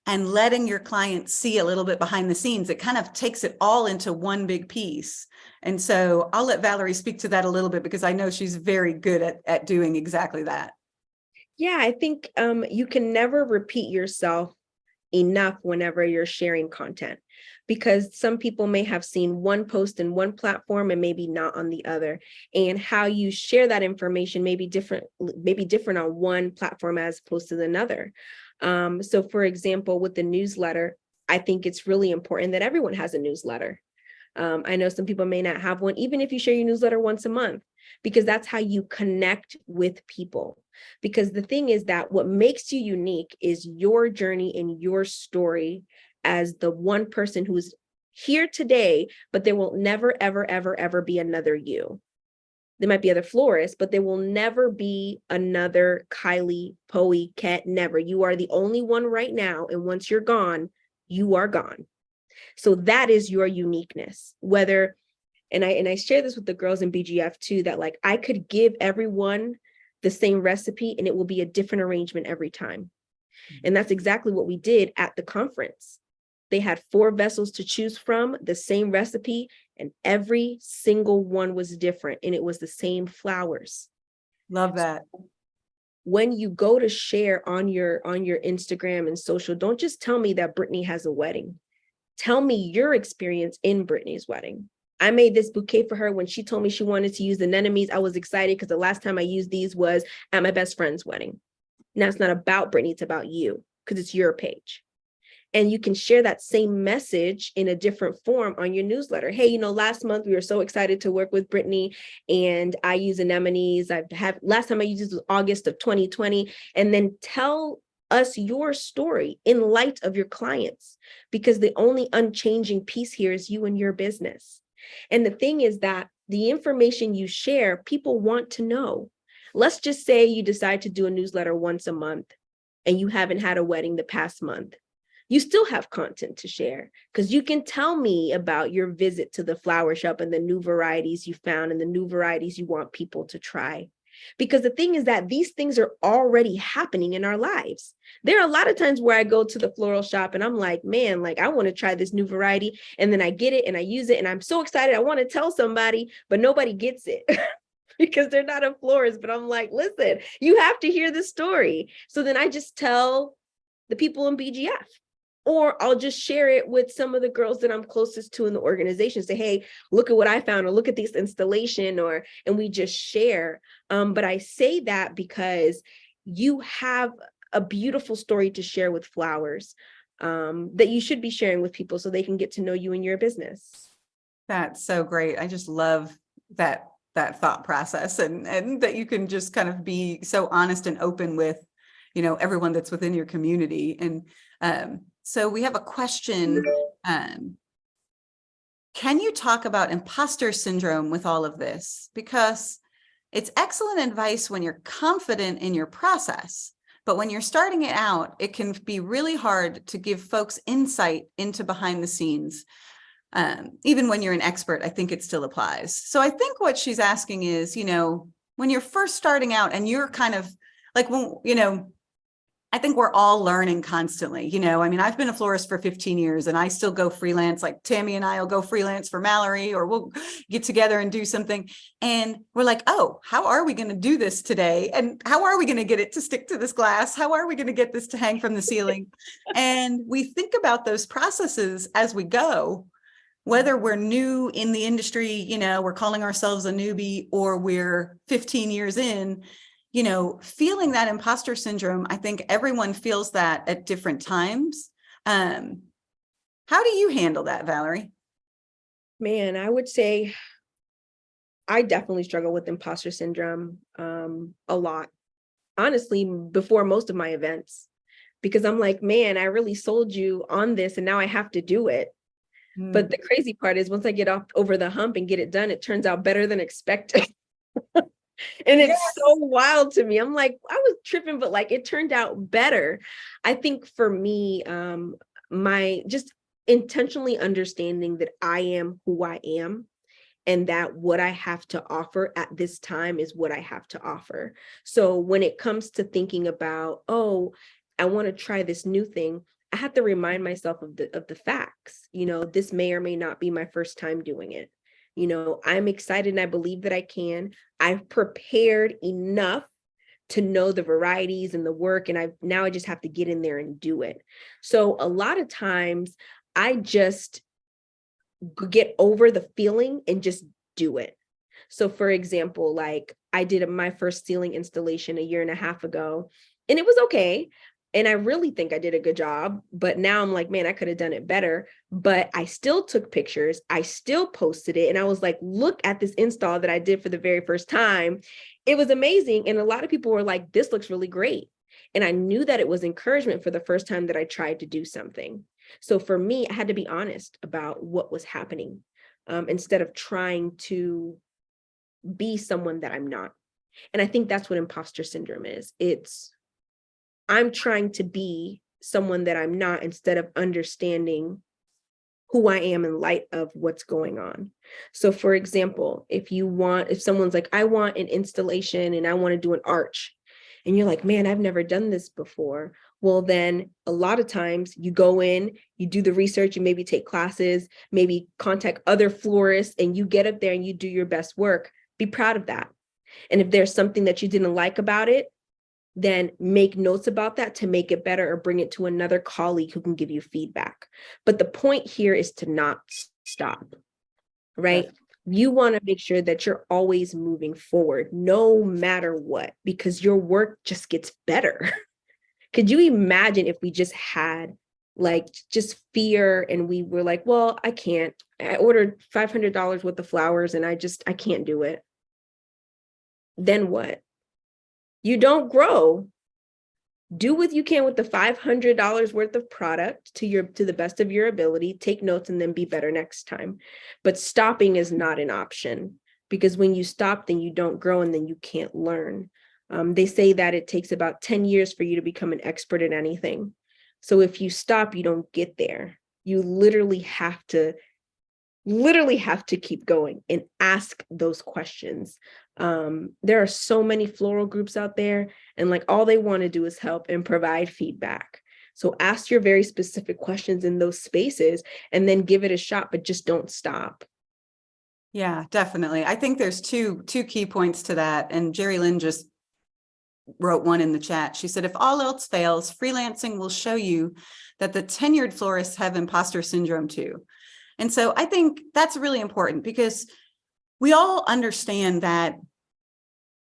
and letting your clients see a little bit behind the scenes. It kind of takes it all into one big piece. And so I'll let Valerie speak to that a little bit because I know she's very good at doing exactly that. Yeah, I think you can never repeat yourself enough whenever you're sharing content, because some people may have seen one post in one platform and maybe not on the other, and how you share that information may be different on one platform as opposed to another. So for example, with the newsletter, I think it's really important that everyone has a newsletter. I know some people may not have one, even if you share your newsletter once a month, because that's how you connect with people. Because the thing is that what makes you unique is your journey and your story as the one person who's here today, but there will never, ever, ever, ever be another you. There might be other florists, but there will never be another Kylie, Poe, Ket, never. You are the only one right now. And once you're gone, you are gone. So that is your uniqueness. And I share this with the girls in BGF too, that like I could give everyone the same recipe and it will be a different arrangement every time. And that's exactly what we did at the conference. They had 4 vessels to choose from, the same recipe, and every single one was different, and it was the same flowers. Love that. So when you go to share on your Instagram and social, don't just tell me that Brittany has a wedding. Tell me your experience in Brittany's wedding. I made this bouquet for her when she told me she wanted to use the anemones. I was excited because the last time I used these was at my best friend's wedding. Now it's not about Brittany, it's about you, because it's your page. And you can share that same message in a different form on your newsletter. Hey, last month we were so excited to work with Brittany and I use anemones. Last time I used this was August of 2020. And then tell us your story in light of your clients, because the only unchanging piece here is you and your business. And the thing is that the information you share, people want to know. Let's just say you decide to do a newsletter once a month and you haven't had a wedding the past month. You still have content to share because you can tell me about your visit to the flower shop and the new varieties you found and the new varieties you want people to try. Because the thing is that these things are already happening in our lives. There are a lot of times where I go to the floral shop and I'm like, man, like I want to try this new variety. And then I get it and I use it and I'm so excited. I want to tell somebody, but nobody gets it. Because they're not a florist. But I'm like, listen, you have to hear the story. So then I just tell the people in BGF. Or I'll just share it with some of the girls that I'm closest to in the organization. Say, hey, look at what I found, or look at this installation, and we just share. But I say that because you have a beautiful story to share with flowers that you should be sharing with people so they can get to know you and your business. That's so great. I just love that thought process and that you can just kind of be so honest and open with, everyone that's within your community. And so we have a question. Can you talk about imposter syndrome with all of this? Because it's excellent advice when you're confident in your process, but when you're starting it out, it can be really hard to give folks insight into behind the scenes. Even when you're an expert, I think it still applies. So I think what she's asking is, when you're first starting out and you're kind of like, when, you know, I think we're all learning constantly, you know, I mean, I've been a florist for 15 years and I still go freelance, like Tammy and I will go freelance for Valerie, or we'll get together and do something. And we're like, oh, how are we going to do this today? And how are we going to get it to stick to this glass? How are we going to get this to hang from the ceiling? And we think about those processes as we go, whether we're new in the industry, you know, we're calling ourselves a newbie, or we're 15 years in, you know, feeling that imposter syndrome. I think everyone feels that at different times. How do you handle that, Valerie? Man, I would say I definitely struggle with imposter syndrome a lot. Honestly, before most of my events, because I'm like, man, I really sold you on this and now I have to do it. But the crazy part is once I get off over the hump and get it done, it turns out better than expected. And it's so wild to me. I'm like, I was tripping, but like it turned out better. I think for me, my just intentionally understanding that I am who I am and that what I have to offer at this time is what I have to offer. So when it comes to thinking about, oh, I want to try this new thing, I have to remind myself of the facts. You know, this may or may not be my first time doing it. You know, I'm excited and I believe that I can. I've prepared enough to know the varieties and the work, and I just have to get in there and do it. So a lot of times I just get over the feeling and just do it. So for example, like I did my first ceiling installation a year and a half ago, and it was okay. And I really think I did a good job, but now I'm like, man, I could have done it better. But I still took pictures. I still posted it. And I was like, look at this install that I did for the very first time. It was amazing. And a lot of people were like, this looks really great. And I knew that it was encouragement for the first time that I tried to do something. So for me, I had to be honest about what was happening instead of trying to be someone that I'm not. And I think that's what imposter syndrome is. I'm trying to be someone that I'm not instead of understanding who I am in light of what's going on. So for example, if someone's like, I want an installation and I want to do an arch, and you're like, man, I've never done this before. Well, then a lot of times you go in, you do the research, you maybe take classes, maybe contact other florists, and you get up there and you do your best work. Be proud of that. And if there's something that you didn't like about it, then make notes about that to make it better, or bring it to another colleague who can give you feedback. But the point here is to not stop, right? Yes. You want to make sure that you're always moving forward, no matter what, because your work just gets better. Could you imagine if we just had like just fear and we were like, well, I ordered $500 worth of flowers and I can't do it. Then what? You don't grow. Do what you can with the $500 worth of product to the best of your ability, take notes, and then be better next time. But stopping is not an option, because when you stop, then you don't grow and then you can't learn. They say that it takes about 10 years for you to become an expert at anything. So if you stop, you don't get there. You literally have to keep going and ask those questions. There are so many floral groups out there, and like all they want to do is help and provide feedback. So ask your very specific questions in those spaces and then give it a shot, but just don't stop. Yeah, definitely. I think there's two key points to that. And Jerry Lynn just wrote one in the chat. She said, if all else fails, freelancing will show you that the tenured florists have imposter syndrome too. And so I think that's really important, because we all understand that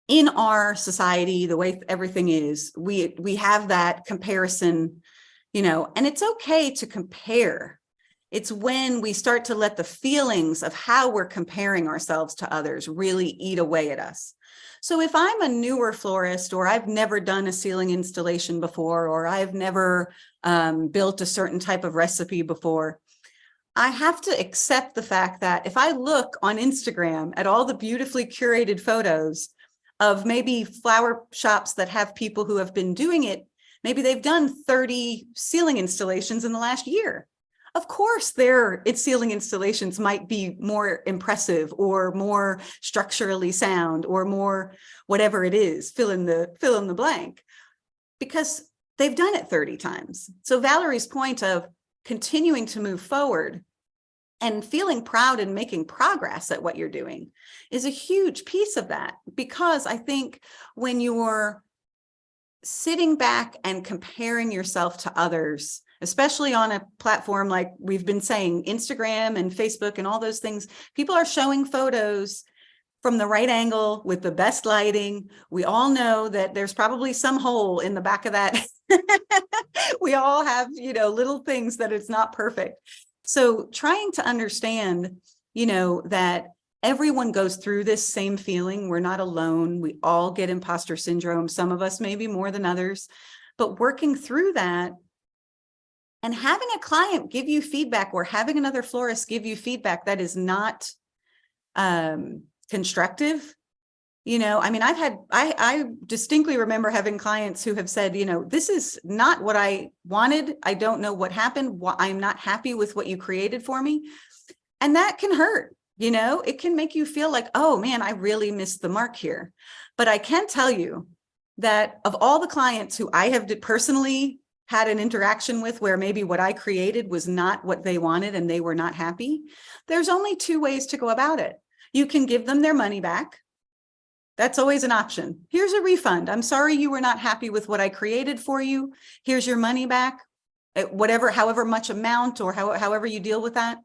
in our society, the way everything is, we have that comparison, you know, and it's okay to compare. It's when we start to let the feelings of how we're comparing ourselves to others really eat away at us. So if I'm a newer florist, or I've never done a ceiling installation before, or I've never built a certain type of recipe before, I have to accept the fact that if I look on Instagram at all the beautifully curated photos of maybe flower shops that have people who have been doing it, maybe they've done 30 ceiling installations in the last year. Of course, their ceiling installations might be more impressive or more structurally sound or more whatever it is, fill in the blank, because they've done it 30 times. So Valerie's point of continuing to move forward and feeling proud and making progress at what you're doing is a huge piece of that, because I think when you're sitting back and comparing yourself to others, especially on a platform like we've been saying, Instagram and Facebook and all those things, people are showing photos from the right angle with the best lighting. We all know that there's probably some hole in the back of that. We all have, little things that it's not perfect. So trying to understand, that everyone goes through this same feeling. We're not alone. We all get imposter syndrome. Some of us maybe more than others, but working through that and having a client give you feedback or having another florist give you feedback that is not constructive. I distinctly remember having clients who have said, this is not what I wanted. I don't know what happened. I'm not happy with what you created for me. And that can hurt. It can make you feel like, oh man, I really missed the mark here. But I can tell you that of all the clients who I have personally had an interaction with where maybe what I created was not what they wanted and they were not happy, there's only two ways to go about it. You can give them their money back. That's always an option. Here's a refund. I'm sorry you were not happy with what I created for you. Here's your money back, however much amount or however you deal with that.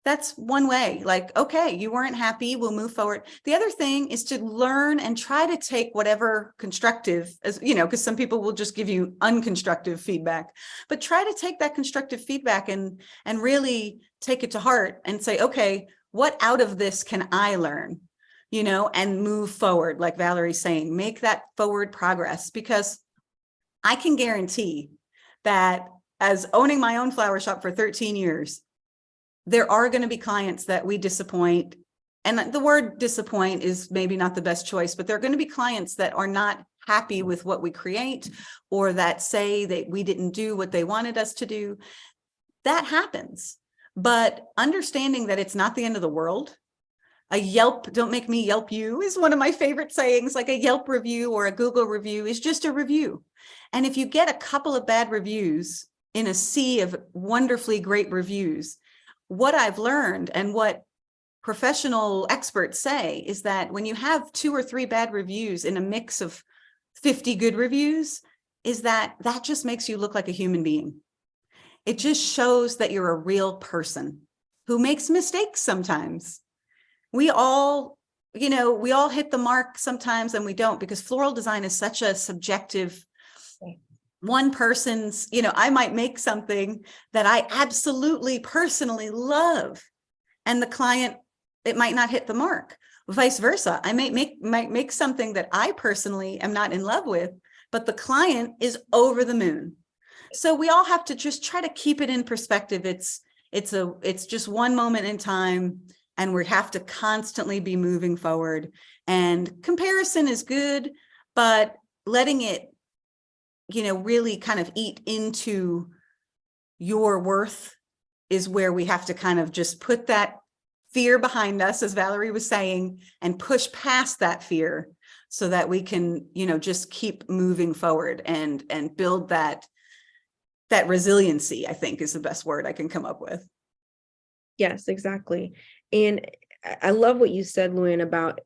That's one way. Like, okay, you weren't happy, we'll move forward. The other thing is to learn and try to take whatever constructive, because some people will just give you unconstructive feedback, but try to take that constructive feedback and really take it to heart and say, okay, what out of this can I learn? And move forward, like Valerie's saying, make that forward progress, because I can guarantee that as owning my own flower shop for 13 years, there are going to be clients that we disappoint. And the word disappoint is maybe not the best choice, but there are going to be clients that are not happy with what we create, or that say that we didn't do what they wanted us to do. That happens. But understanding that it's not the end of the world. A Yelp, don't make me Yelp you, is one of my favorite sayings. Like a Yelp review or a Google review is just a review. And if you get a couple of bad reviews in a sea of wonderfully great reviews, what I've learned and what professional experts say is that when you have 2 or 3 bad reviews in a mix of 50 good reviews, is that just makes you look like a human being. It just shows that you're a real person who makes mistakes sometimes. We all hit the mark sometimes and we don't, because floral design is such a subjective, one person's, I might make something that I absolutely personally love, and the client, it might not hit the mark. Vice versa. I might make something that I personally am not in love with, but the client is over the moon. So we all have to just try to keep it in perspective. It's just one moment in time, and we have to constantly be moving forward. And comparison is good, but letting it, really kind of eat into your worth is where we have to kind of just put that fear behind us, as Valerie was saying, and push past that fear so that we can, just keep moving forward and build that resiliency, I think is the best word I can come up with. Yes, exactly. And I love what you said, Luann, about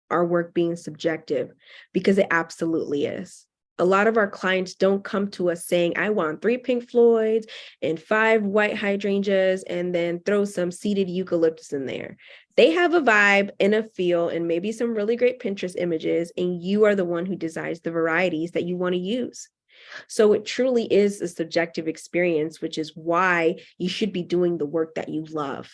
our work being subjective, because it absolutely is. A lot of our clients don't come to us saying, I want 3 pink Floyds and 5 white hydrangeas, and then throw some seeded eucalyptus in there. They have a vibe and a feel and maybe some really great Pinterest images, and you are the one who decides the varieties that you want to use. So it truly is a subjective experience, which is why you should be doing the work that you love.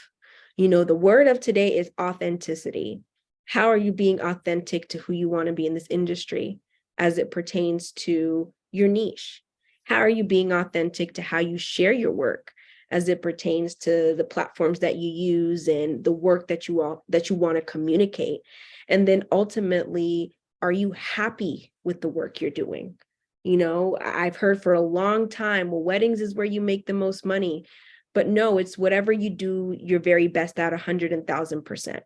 The word of today is authenticity. How are you being authentic to who you want to be in this industry as it pertains to your niche? How are you being authentic to how you share your work as it pertains to the platforms that you use and the work that you want to communicate? And then ultimately, are you happy with the work you're doing? I've heard for a long time, well, weddings is where you make the most money. But no, it's whatever you do your very best at 100,000%.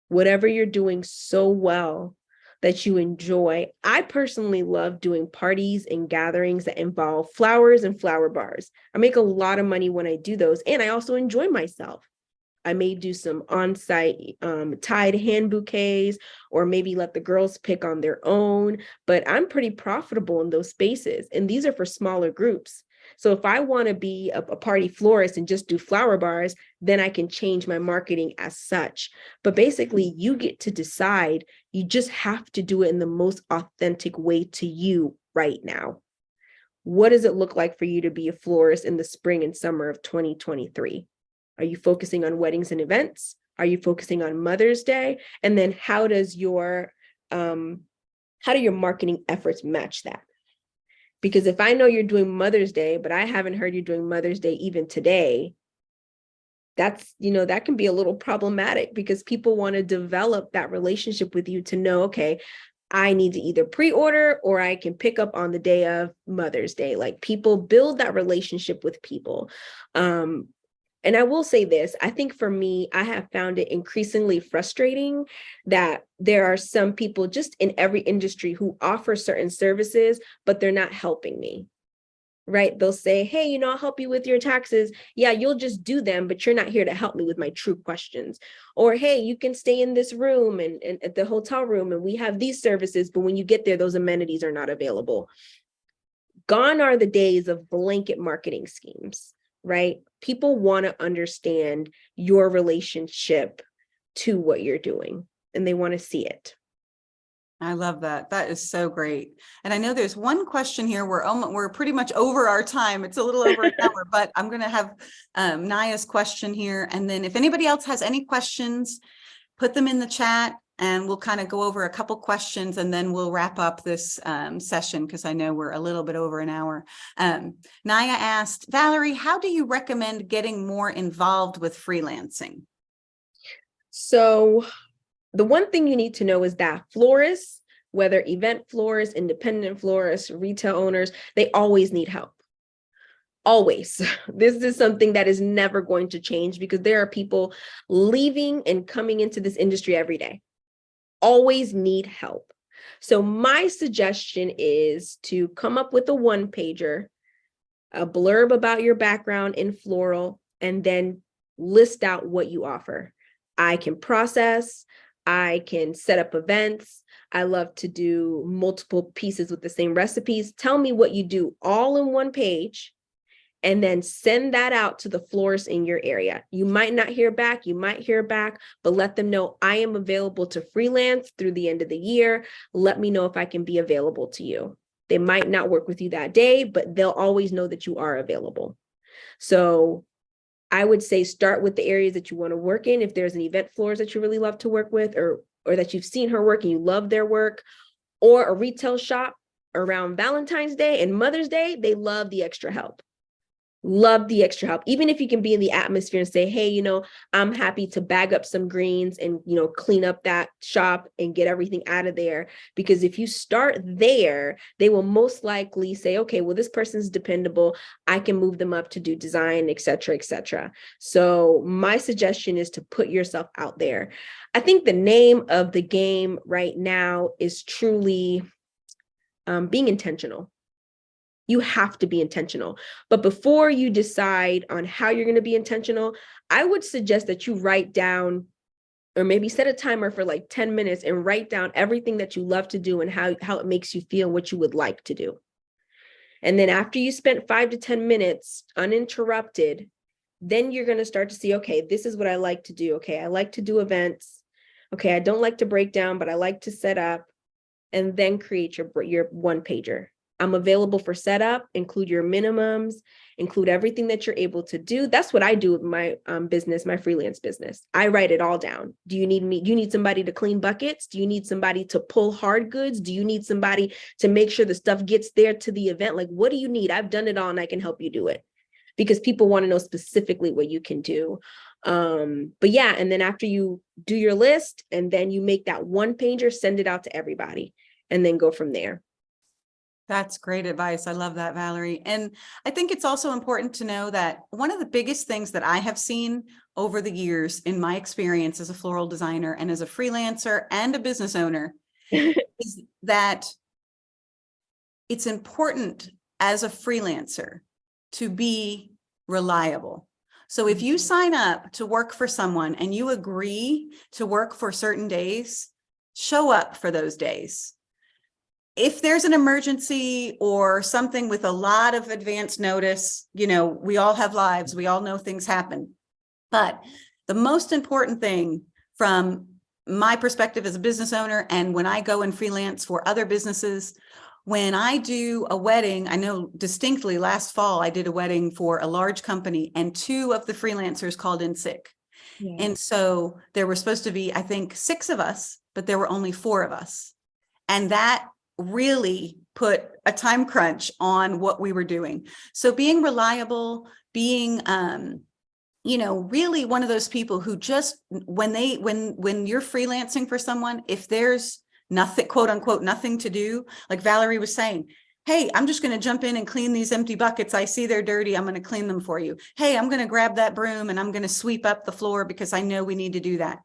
Whatever you're doing so well that you enjoy. I personally love doing parties and gatherings that involve flowers and flower bars. I make a lot of money when I do those, and I also enjoy myself. I may do some on-site tied hand bouquets, or maybe let the girls pick on their own, but I'm pretty profitable in those spaces. And these are for smaller groups. So if I want to be a party florist and just do flower bars, then I can change my marketing as such. But basically, you get to decide. You just have to do it in the most authentic way to you right now. What does it look like for you to be a florist in the spring and summer of 2023? Are you focusing on weddings and events? Are you focusing on Mother's Day? And then how do your marketing efforts match that? Because if I know you're doing Mother's Day, but I haven't heard you doing Mother's Day even today, that's, that can be a little problematic, because people want to develop that relationship with you to know, okay, I need to either pre-order or I can pick up on the day of Mother's Day. Like, people build that relationship with people. And I will say this, I think for me, I have found it increasingly frustrating that there are some people just in every industry who offer certain services, but they're not helping me, right? They'll say, hey, I'll help you with your taxes. Yeah, you'll just do them, but you're not here to help me with my true questions. Or, hey, you can stay in this room and at the hotel room, and we have these services, but when you get there, those amenities are not available. Gone are the days of blanket marketing schemes. Right? People want to understand your relationship to what you're doing, and they want to see it. I love that. That is so great. And I know there's one question here. We're pretty much over our time. It's a little over an hour, but I'm going to have Naya's question here. And then if anybody else has any questions, put them in the chat, and we'll kind of go over a couple questions, and then we'll wrap up this session, because I know we're a little bit over an hour. Naya asked, Valerie, how do you recommend getting more involved with freelancing? So the one thing you need to know is that florists, whether event florists, independent florists, retail owners, they always need help. Always. This is something that is never going to change, because there are people leaving and coming into this industry every day. Always need help. So my suggestion is to come up with a one-pager, a blurb about your background in floral, and then list out what you offer. I can process, I can set up events. I love to do multiple pieces with the same recipes. Tell me what you do all in one page, and then send that out to the florists in your area. You might not hear back, you might hear back, but let them know I am available to freelance through the end of the year. Let me know if I can be available to you. They might not work with you that day, but they'll always know that you are available. So I would say start with the areas that you want to work in. If there's an event florist that you really love to work with, or that you've seen her work and you love their work, or a retail shop around Valentine's Day and Mother's Day, they love the extra help. Love the extra help. Even if you can be in the atmosphere and say, hey, I'm happy to bag up some greens and, clean up that shop and get everything out of there. Because if you start there, they will most likely say, okay, well, this person's dependable. I can move them up to do design, et cetera, et cetera. So my suggestion is to put yourself out there. I think the name of the game right now is truly being intentional. You have to be intentional. But before you decide on how you're going to be intentional, I would suggest that you write down, or maybe set a timer for like 10 minutes and write down everything that you love to do and how it makes you feel, what you would like to do. And then after you spent 5 to 10 minutes uninterrupted, then you're going to start to see, okay, this is what I like to do. Okay, I like to do events. Okay, I don't like to break down, but I like to set up. And then create your one pager. I'm available for setup, include your minimums, include everything that you're able to do. That's what I do with my business, my freelance business. I write it all down. Do you need somebody to clean buckets? Do you need somebody to pull hard goods? Do you need somebody to make sure the stuff gets there to the event? Like, what do you need? I've done it all and I can help you do it, because people want to know specifically what you can do. But yeah, and then after you do your list and then you make that one pager, send it out to everybody and then go from there. That's great advice. I love that, Valerie. And I think it's also important to know that one of the biggest things that I have seen over the years in my experience as a floral designer and as a freelancer and a business owner is that it's important as a freelancer to be reliable. So if you sign up to work for someone and you agree to work for certain days, show up for those days. If there's an emergency or something with a lot of advance notice, you know, we all have lives, we all know things happen. But the most important thing from my perspective as a business owner, and when I go and freelance for other businesses, when I do a wedding, I know distinctly last fall, I did a wedding for a large company and 2 of the freelancers called in sick. Yeah. And so there were supposed to be, I think, 6 of us, but there were only 4 of us. And that really put a time crunch on what we were doing. So being reliable, being, you know, really one of those people who just, when you're freelancing for someone, if there's nothing, quote unquote, nothing to do, like Valerie was saying, hey, I'm just going to jump in and clean these empty buckets. I see they're dirty. I'm going to clean them for you. Hey, I'm going to grab that broom and I'm going to sweep up the floor because I know we need to do that.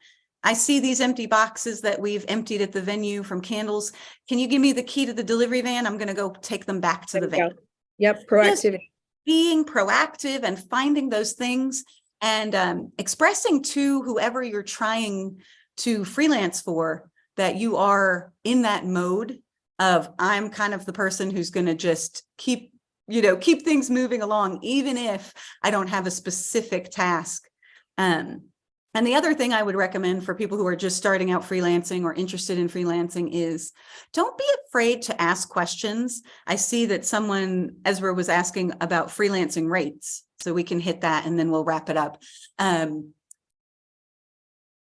I see these empty boxes that we've emptied at the venue from candles. Can you give me the key to the delivery van? I'm going to go take them back to the van. Yep, proactivity. Just being proactive and finding those things and expressing to whoever you're trying to freelance for that you are in that mode of, I'm kind of the person who's going to just keep things moving along, even if I don't have a specific task. And the other thing I would recommend for people who are just starting out freelancing or interested in freelancing is don't be afraid to ask questions. I see that someone, Ezra, was asking about freelancing rates, so we can hit that and then we'll wrap it up.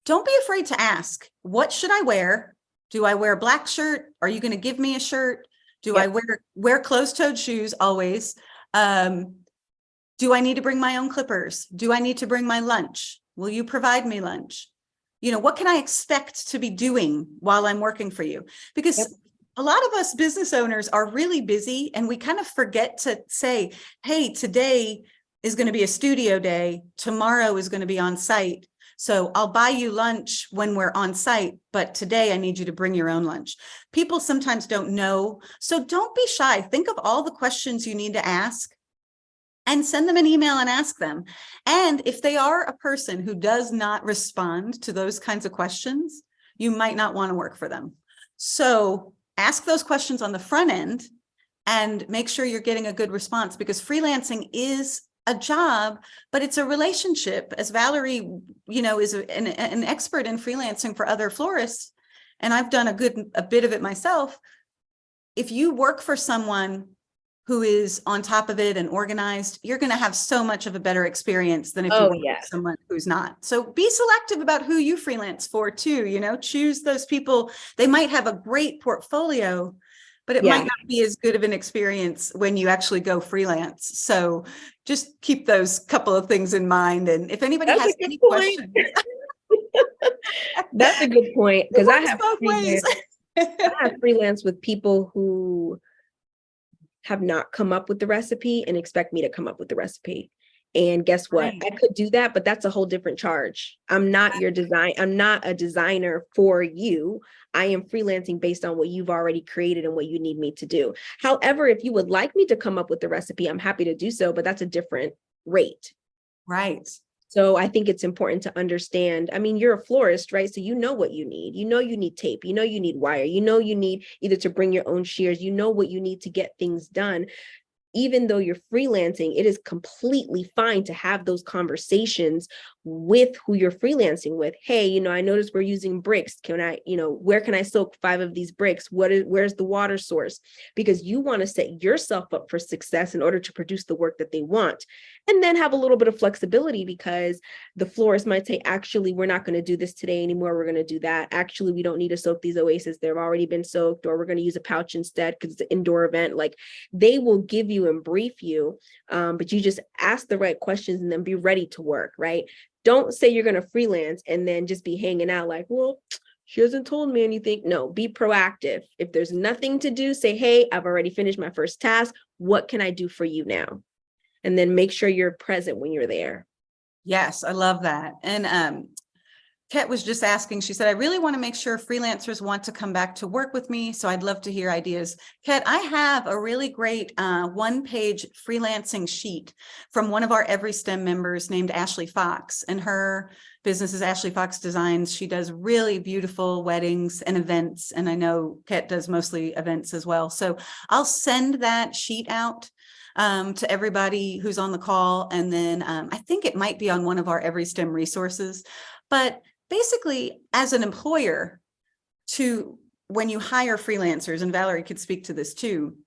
Don't be afraid to ask, what should I wear? Do I wear a black shirt? Are you going to give me a shirt? Do I wear closed-toed shoes always? Do I need to bring my own clippers? Do I need to bring my lunch? Will you provide me lunch? You know, what can I expect to be doing while I'm working for you? Because a lot of us business owners are really busy and we kind of forget to say, hey, today is going to be a studio day. Tomorrow is going to be on site. So I'll buy you lunch when we're on site, but today I need you to bring your own lunch. People sometimes don't know. So don't be shy. Think of all the questions you need to ask and send them an email and ask them. And if they are a person who does not respond to those kinds of questions, you might not want to work for them. So ask those questions on the front end and make sure you're getting a good response, because freelancing is a job, but it's a relationship. As Valerie, is an expert in freelancing for other florists, and I've done a bit of it myself. If you work for someone who is on top of it and organized, you're going to have so much of a better experience than if you work with someone who's not. So be selective about who you freelance for too, choose those people. They might have a great portfolio, but it might not be as good of an experience when you actually go freelance. So just keep those couple of things in mind. And if anybody has any questions. That's a good point, because I have both ways. I have freelance with people who have not come up with the recipe and expect me to come up with the recipe. And guess what? Right. I could do that, but that's a whole different charge. I'm not I'm not a designer for you. I am freelancing based on what you've already created and what you need me to do. However, if you would like me to come up with the recipe, I'm happy to do so, but that's a different rate. Right. So I think it's important to understand. I mean, you're a florist, right? So you know what you need. You know you need tape. You know you need wire. You know you need either to bring your own shears. You know what you need to get things done. Even though you're freelancing, it is completely fine to have those conversations with who you're freelancing with. Hey, I noticed we're using bricks. Can I, where can I soak 5 of these bricks? Where's the water source? Because you want to set yourself up for success in order to produce the work that they want. And then have a little bit of flexibility, because the florist might say, actually, we're not going to do this today anymore. We're going to do that. Actually, we don't need to soak these oases. They've already been soaked, or we're going to use a pouch instead because it's an indoor event. Like, they will give you and brief you, but you just ask the right questions and then be ready to work, right? Don't say you're going to freelance and then just be hanging out like, well, she hasn't told me anything. No, be proactive. If there's nothing to do, say, hey, I've already finished my first task. What can I do for you now? And then make sure you're present when you're there. Yes, I love that. And Kat was just asking, she said, I really want to make sure freelancers want to come back to work with me. So I'd love to hear ideas. Kat, I have a really great one-page freelancing sheet from one of our EveryStem members named Ashley Fox, and her business is Ashley Fox Designs. She does really beautiful weddings and events. And I know Kat does mostly events as well. So I'll send that sheet out to everybody who's on the call. And then I think it might be on one of our EveryStem resources, but basically, as an employer, when you hire freelancers, and Valerie could speak to this too,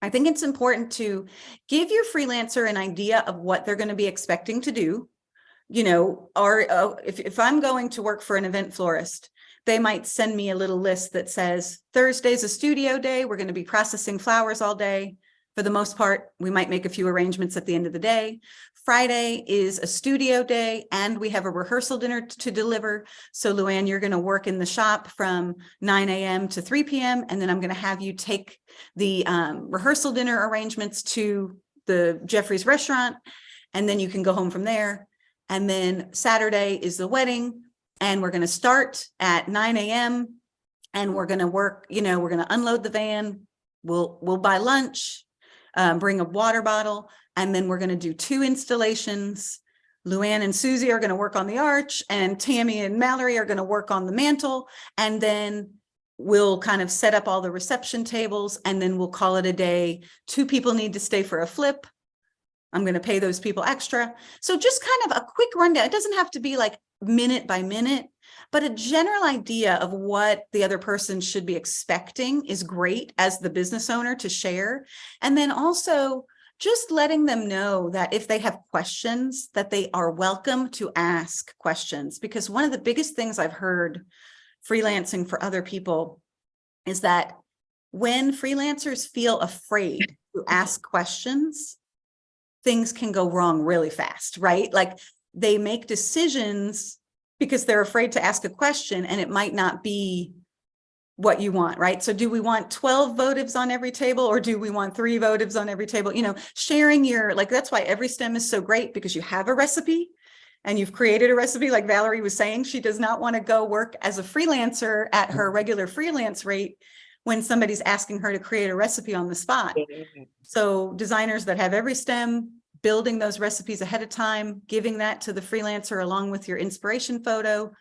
I think it's important to give your freelancer an idea of what they're going to be expecting to do. You know, or if I'm going to work for an event florist, they might send me a little list that says, Thursday's a studio day. We're going to be processing flowers all day. For the most part, we might make a few arrangements at the end of the day. Friday is a studio day, and we have a rehearsal dinner to deliver. So Luann, you're going to work in the shop from 9 a.m. to 3 p.m. And then I'm going to have you take the rehearsal dinner arrangements to the Jeffrey's restaurant, and then you can go home from there. And then Saturday is the wedding, and we're going to start at 9 a.m. and we're going to work, you know, we're going to unload the van. We'll buy lunch. Bring a water bottle, and then we're going to do 2 installations. Luann and Susie are going to work on the arch, and Tammy and Mallory are going to work on the mantle, and then we'll kind of set up all the reception tables, and then we'll call it a day. 2 people need to stay for a flip. I'm going to pay those people extra. So just kind of a quick rundown. It doesn't have to be like minute by minute, but a general idea of what the other person should be expecting is great as the business owner to share. And then also just letting them know that if they have questions, that they are welcome to ask questions. Because one of the biggest things I've heard freelancing for other people is that when freelancers feel afraid to ask questions, things can go wrong really fast, right? Like they make decisions because they're afraid to ask a question, and it might not be what you want, right? So do we want 12 votives on every table, or do we want 3 votives on every table? You know, sharing that's why EveryStem is so great, because you have a recipe and you've created a recipe. Like Valerie was saying, she does not want to go work as a freelancer at her regular freelance rate when somebody's asking her to create a recipe on the spot. So designers that have EveryStem, building those recipes ahead of time, giving that to the freelancer along with your inspiration photo,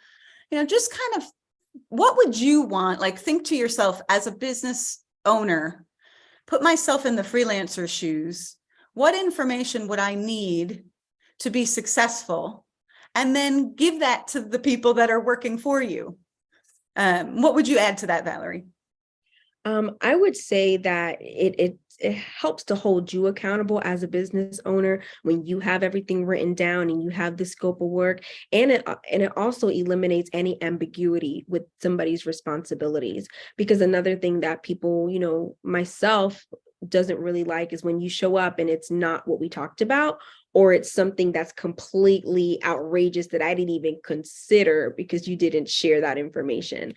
you know, just kind of what would you want? Like think to yourself as a business owner, put myself in the freelancer's shoes. What information would I need to be successful? And then give that to the people that are working for you. What would you add to that, Valerie? I would say that it helps to hold you accountable as a business owner when you have everything written down and you have the scope of work, and it also eliminates any ambiguity with somebody's responsibilities. Because another thing that people, you know, myself doesn't really like is when you show up and it's not what we talked about, or it's something that's completely outrageous that I didn't even consider because you didn't share that information.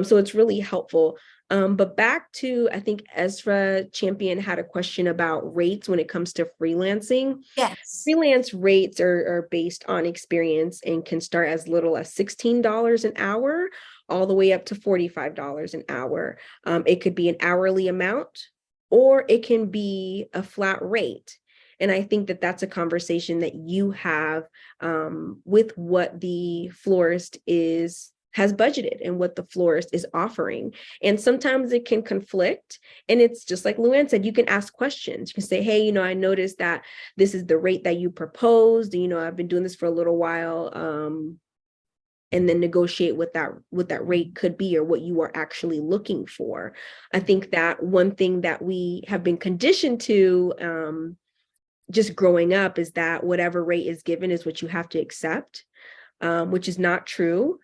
So it's really helpful. But back to, I think Ezra Champion had a question about rates when it comes to freelancing. Yes. Freelance rates are based on experience and can start as little as $16 an hour, all the way up to $45 an hour. It could be an hourly amount, or it can be a flat rate. And I think that that's a conversation that you have with what the florist has budgeted and what the florist is offering. And sometimes it can conflict. And it's just like Luann said, you can ask questions. You can say, hey, you know, I noticed that this is the rate that you proposed. You know, I've been doing this for a little while. And then negotiate what that rate could be, or what you are actually looking for. I think that one thing that we have been conditioned to just growing up is that whatever rate is given is what you have to accept, which is not true.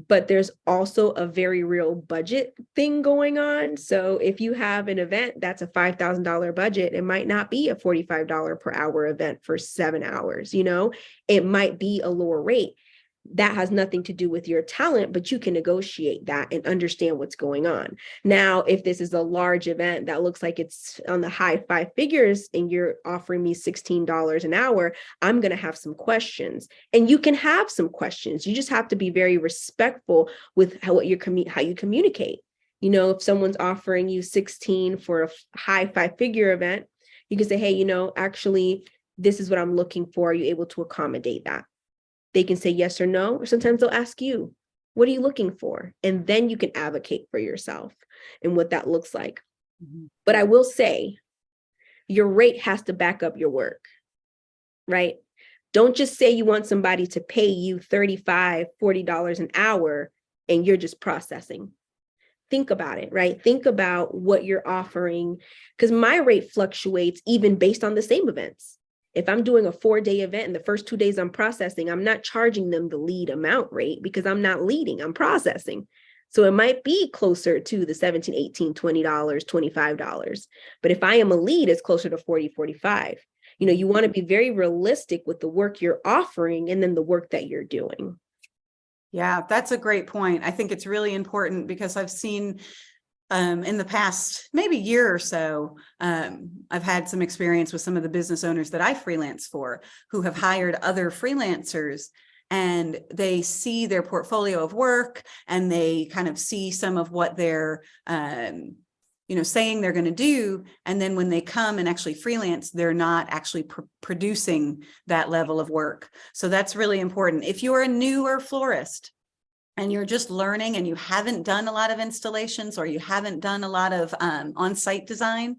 But there's also a very real budget thing going on. So if you have an event that's a $5,000 budget, it might not be a $45 per hour event for 7 hours. You know, it might be a lower rate. that has nothing to do with your talent, but you can negotiate that and understand what's going on. Now, if this is a large event that looks like it's on the high five figures and you're offering me $16 an hour, I'm going to have some questions. And you can have some questions. You just have to be very respectful with how you communicate. You know, if someone's offering you 16 for a high five figure event, you can say, hey, you know, actually, this is what I'm looking for. Are you able to accommodate that? They can say yes or no, or sometimes they'll ask you, what are you looking for? And then you can advocate for yourself and what that looks like. Mm-hmm. But I will say, your rate has to back up your work, right? Don't just say you want somebody to pay you $35, $40 an hour and you're just processing. Think about it, right? Think about what you're offering, because my rate fluctuates even based on the same events. If I'm doing a 4-day event and the first 2 days I'm processing, I'm not charging them the lead amount rate because I'm not leading, I'm processing. So it might be closer to the $17, $18, $20, $25. But if I am a lead, it's closer to 40, 45. You know, you want to be very realistic with the work you're offering and then the work that you're doing. Yeah, that's a great point. I think it's really important because I've seen in the past, maybe year or so, I've had some experience with some of the business owners that I freelance for who have hired other freelancers, and they see their portfolio of work and they kind of see some of what they're, saying they're going to do. And then when they come and actually freelance, they're not actually producing that level of work. So that's really important. If you're a newer florist, and you're just learning and you haven't done a lot of installations or you haven't done a lot of on-site design,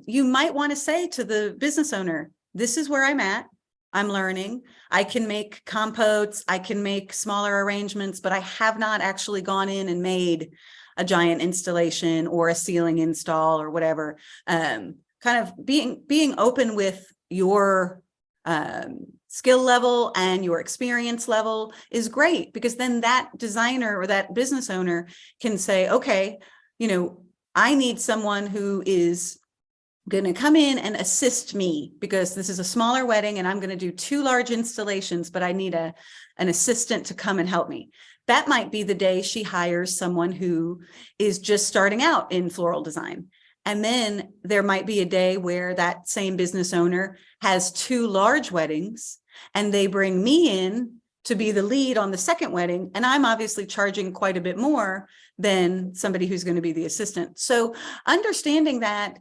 you might want to say to the business owner, this is where I'm at. I'm learning. I can make compotes. I can make smaller arrangements, but I have not actually gone in and made a giant installation or a ceiling install or whatever. Kind of being open with your skill level and your experience level is great, because then that designer or that business owner can say, okay, I need someone who is going to come in and assist me because this is a smaller wedding and I'm going to do 2 large installations, but I need an assistant to come and help me. That might be the day she hires someone who is just starting out in floral design. And then there might be a day where that same business owner has 2 large weddings and they bring me in to be the lead on the second wedding. And I'm obviously charging quite a bit more than somebody who's going to be the assistant. So understanding that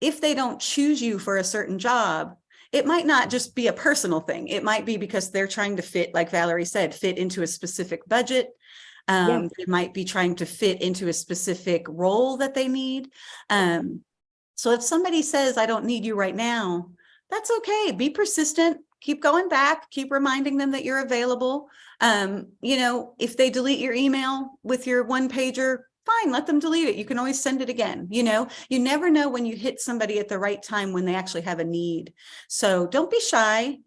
if they don't choose you for a certain job, it might not just be a personal thing. It might be because they're trying to fit, like Valerie said, fit into a specific budget. They might be trying to fit into a specific role that they need. So if somebody says, I don't need you right now, that's okay. Be persistent. Keep going back. Keep reminding them that you're available. If they delete your email with your 1-pager, fine, let them delete it. You can always send it again. You never know when you hit somebody at the right time when they actually have a need. So don't be shy.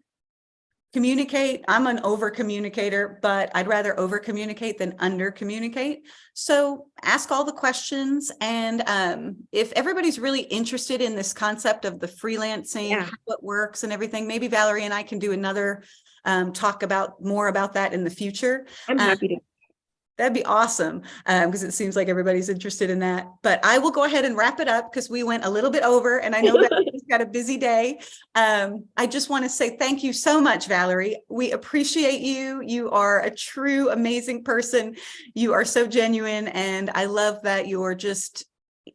Communicate. I'm an over communicator, but I'd rather over communicate than under communicate. So ask all the questions. And if everybody's really interested in this concept of the freelancing, how it works and everything, maybe Valerie and I can do another talk about more about that in the future. I'm happy to. That'd be awesome, because it seems like everybody's interested in that. But I will go ahead and wrap it up because we went a little bit over, and I know Valerie's got a busy day. I just want to say thank you so much, Valerie. We appreciate you. You are a true amazing person. You are so genuine, and I love that you're just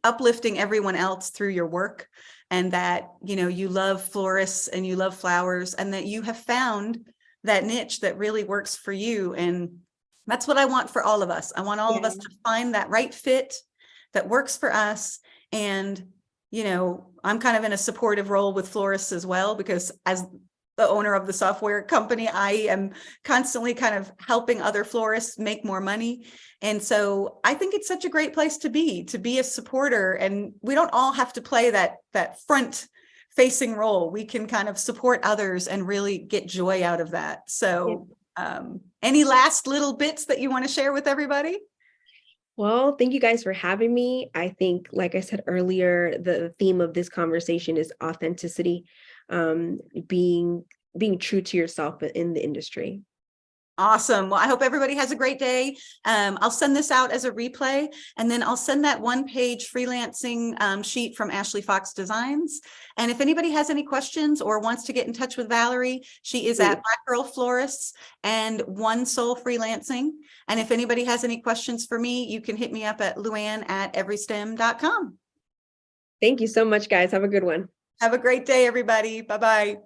uplifting everyone else through your work, and that you love florists and you love flowers, and that you have found that niche that really works for you. And that's what I want for all of us. I want all of us to find that right fit that works for us. And, I'm kind of in a supportive role with florists as well, because as the owner of the software company, I am constantly kind of helping other florists make more money. And so I think it's such a great place to be a supporter. And we don't all have to play that front facing role. We can kind of support others and really get joy out of that. So any last little bits that you want to share with everybody? Well, thank you guys for having me. I think, like I said earlier, the theme of this conversation is authenticity, being true to yourself in the industry. Awesome. Well, I hope everybody has a great day. I'll send this out as a replay, and then I'll send that one-page freelancing sheet from Ashley Fox Designs. And if anybody has any questions or wants to get in touch with Valerie, she is at Black Girl Florists and One Soul Freelancing. And if anybody has any questions for me, you can hit me up at luann@everystem.com. Thank you so much, guys. Have a good one. Have a great day, everybody. Bye-bye.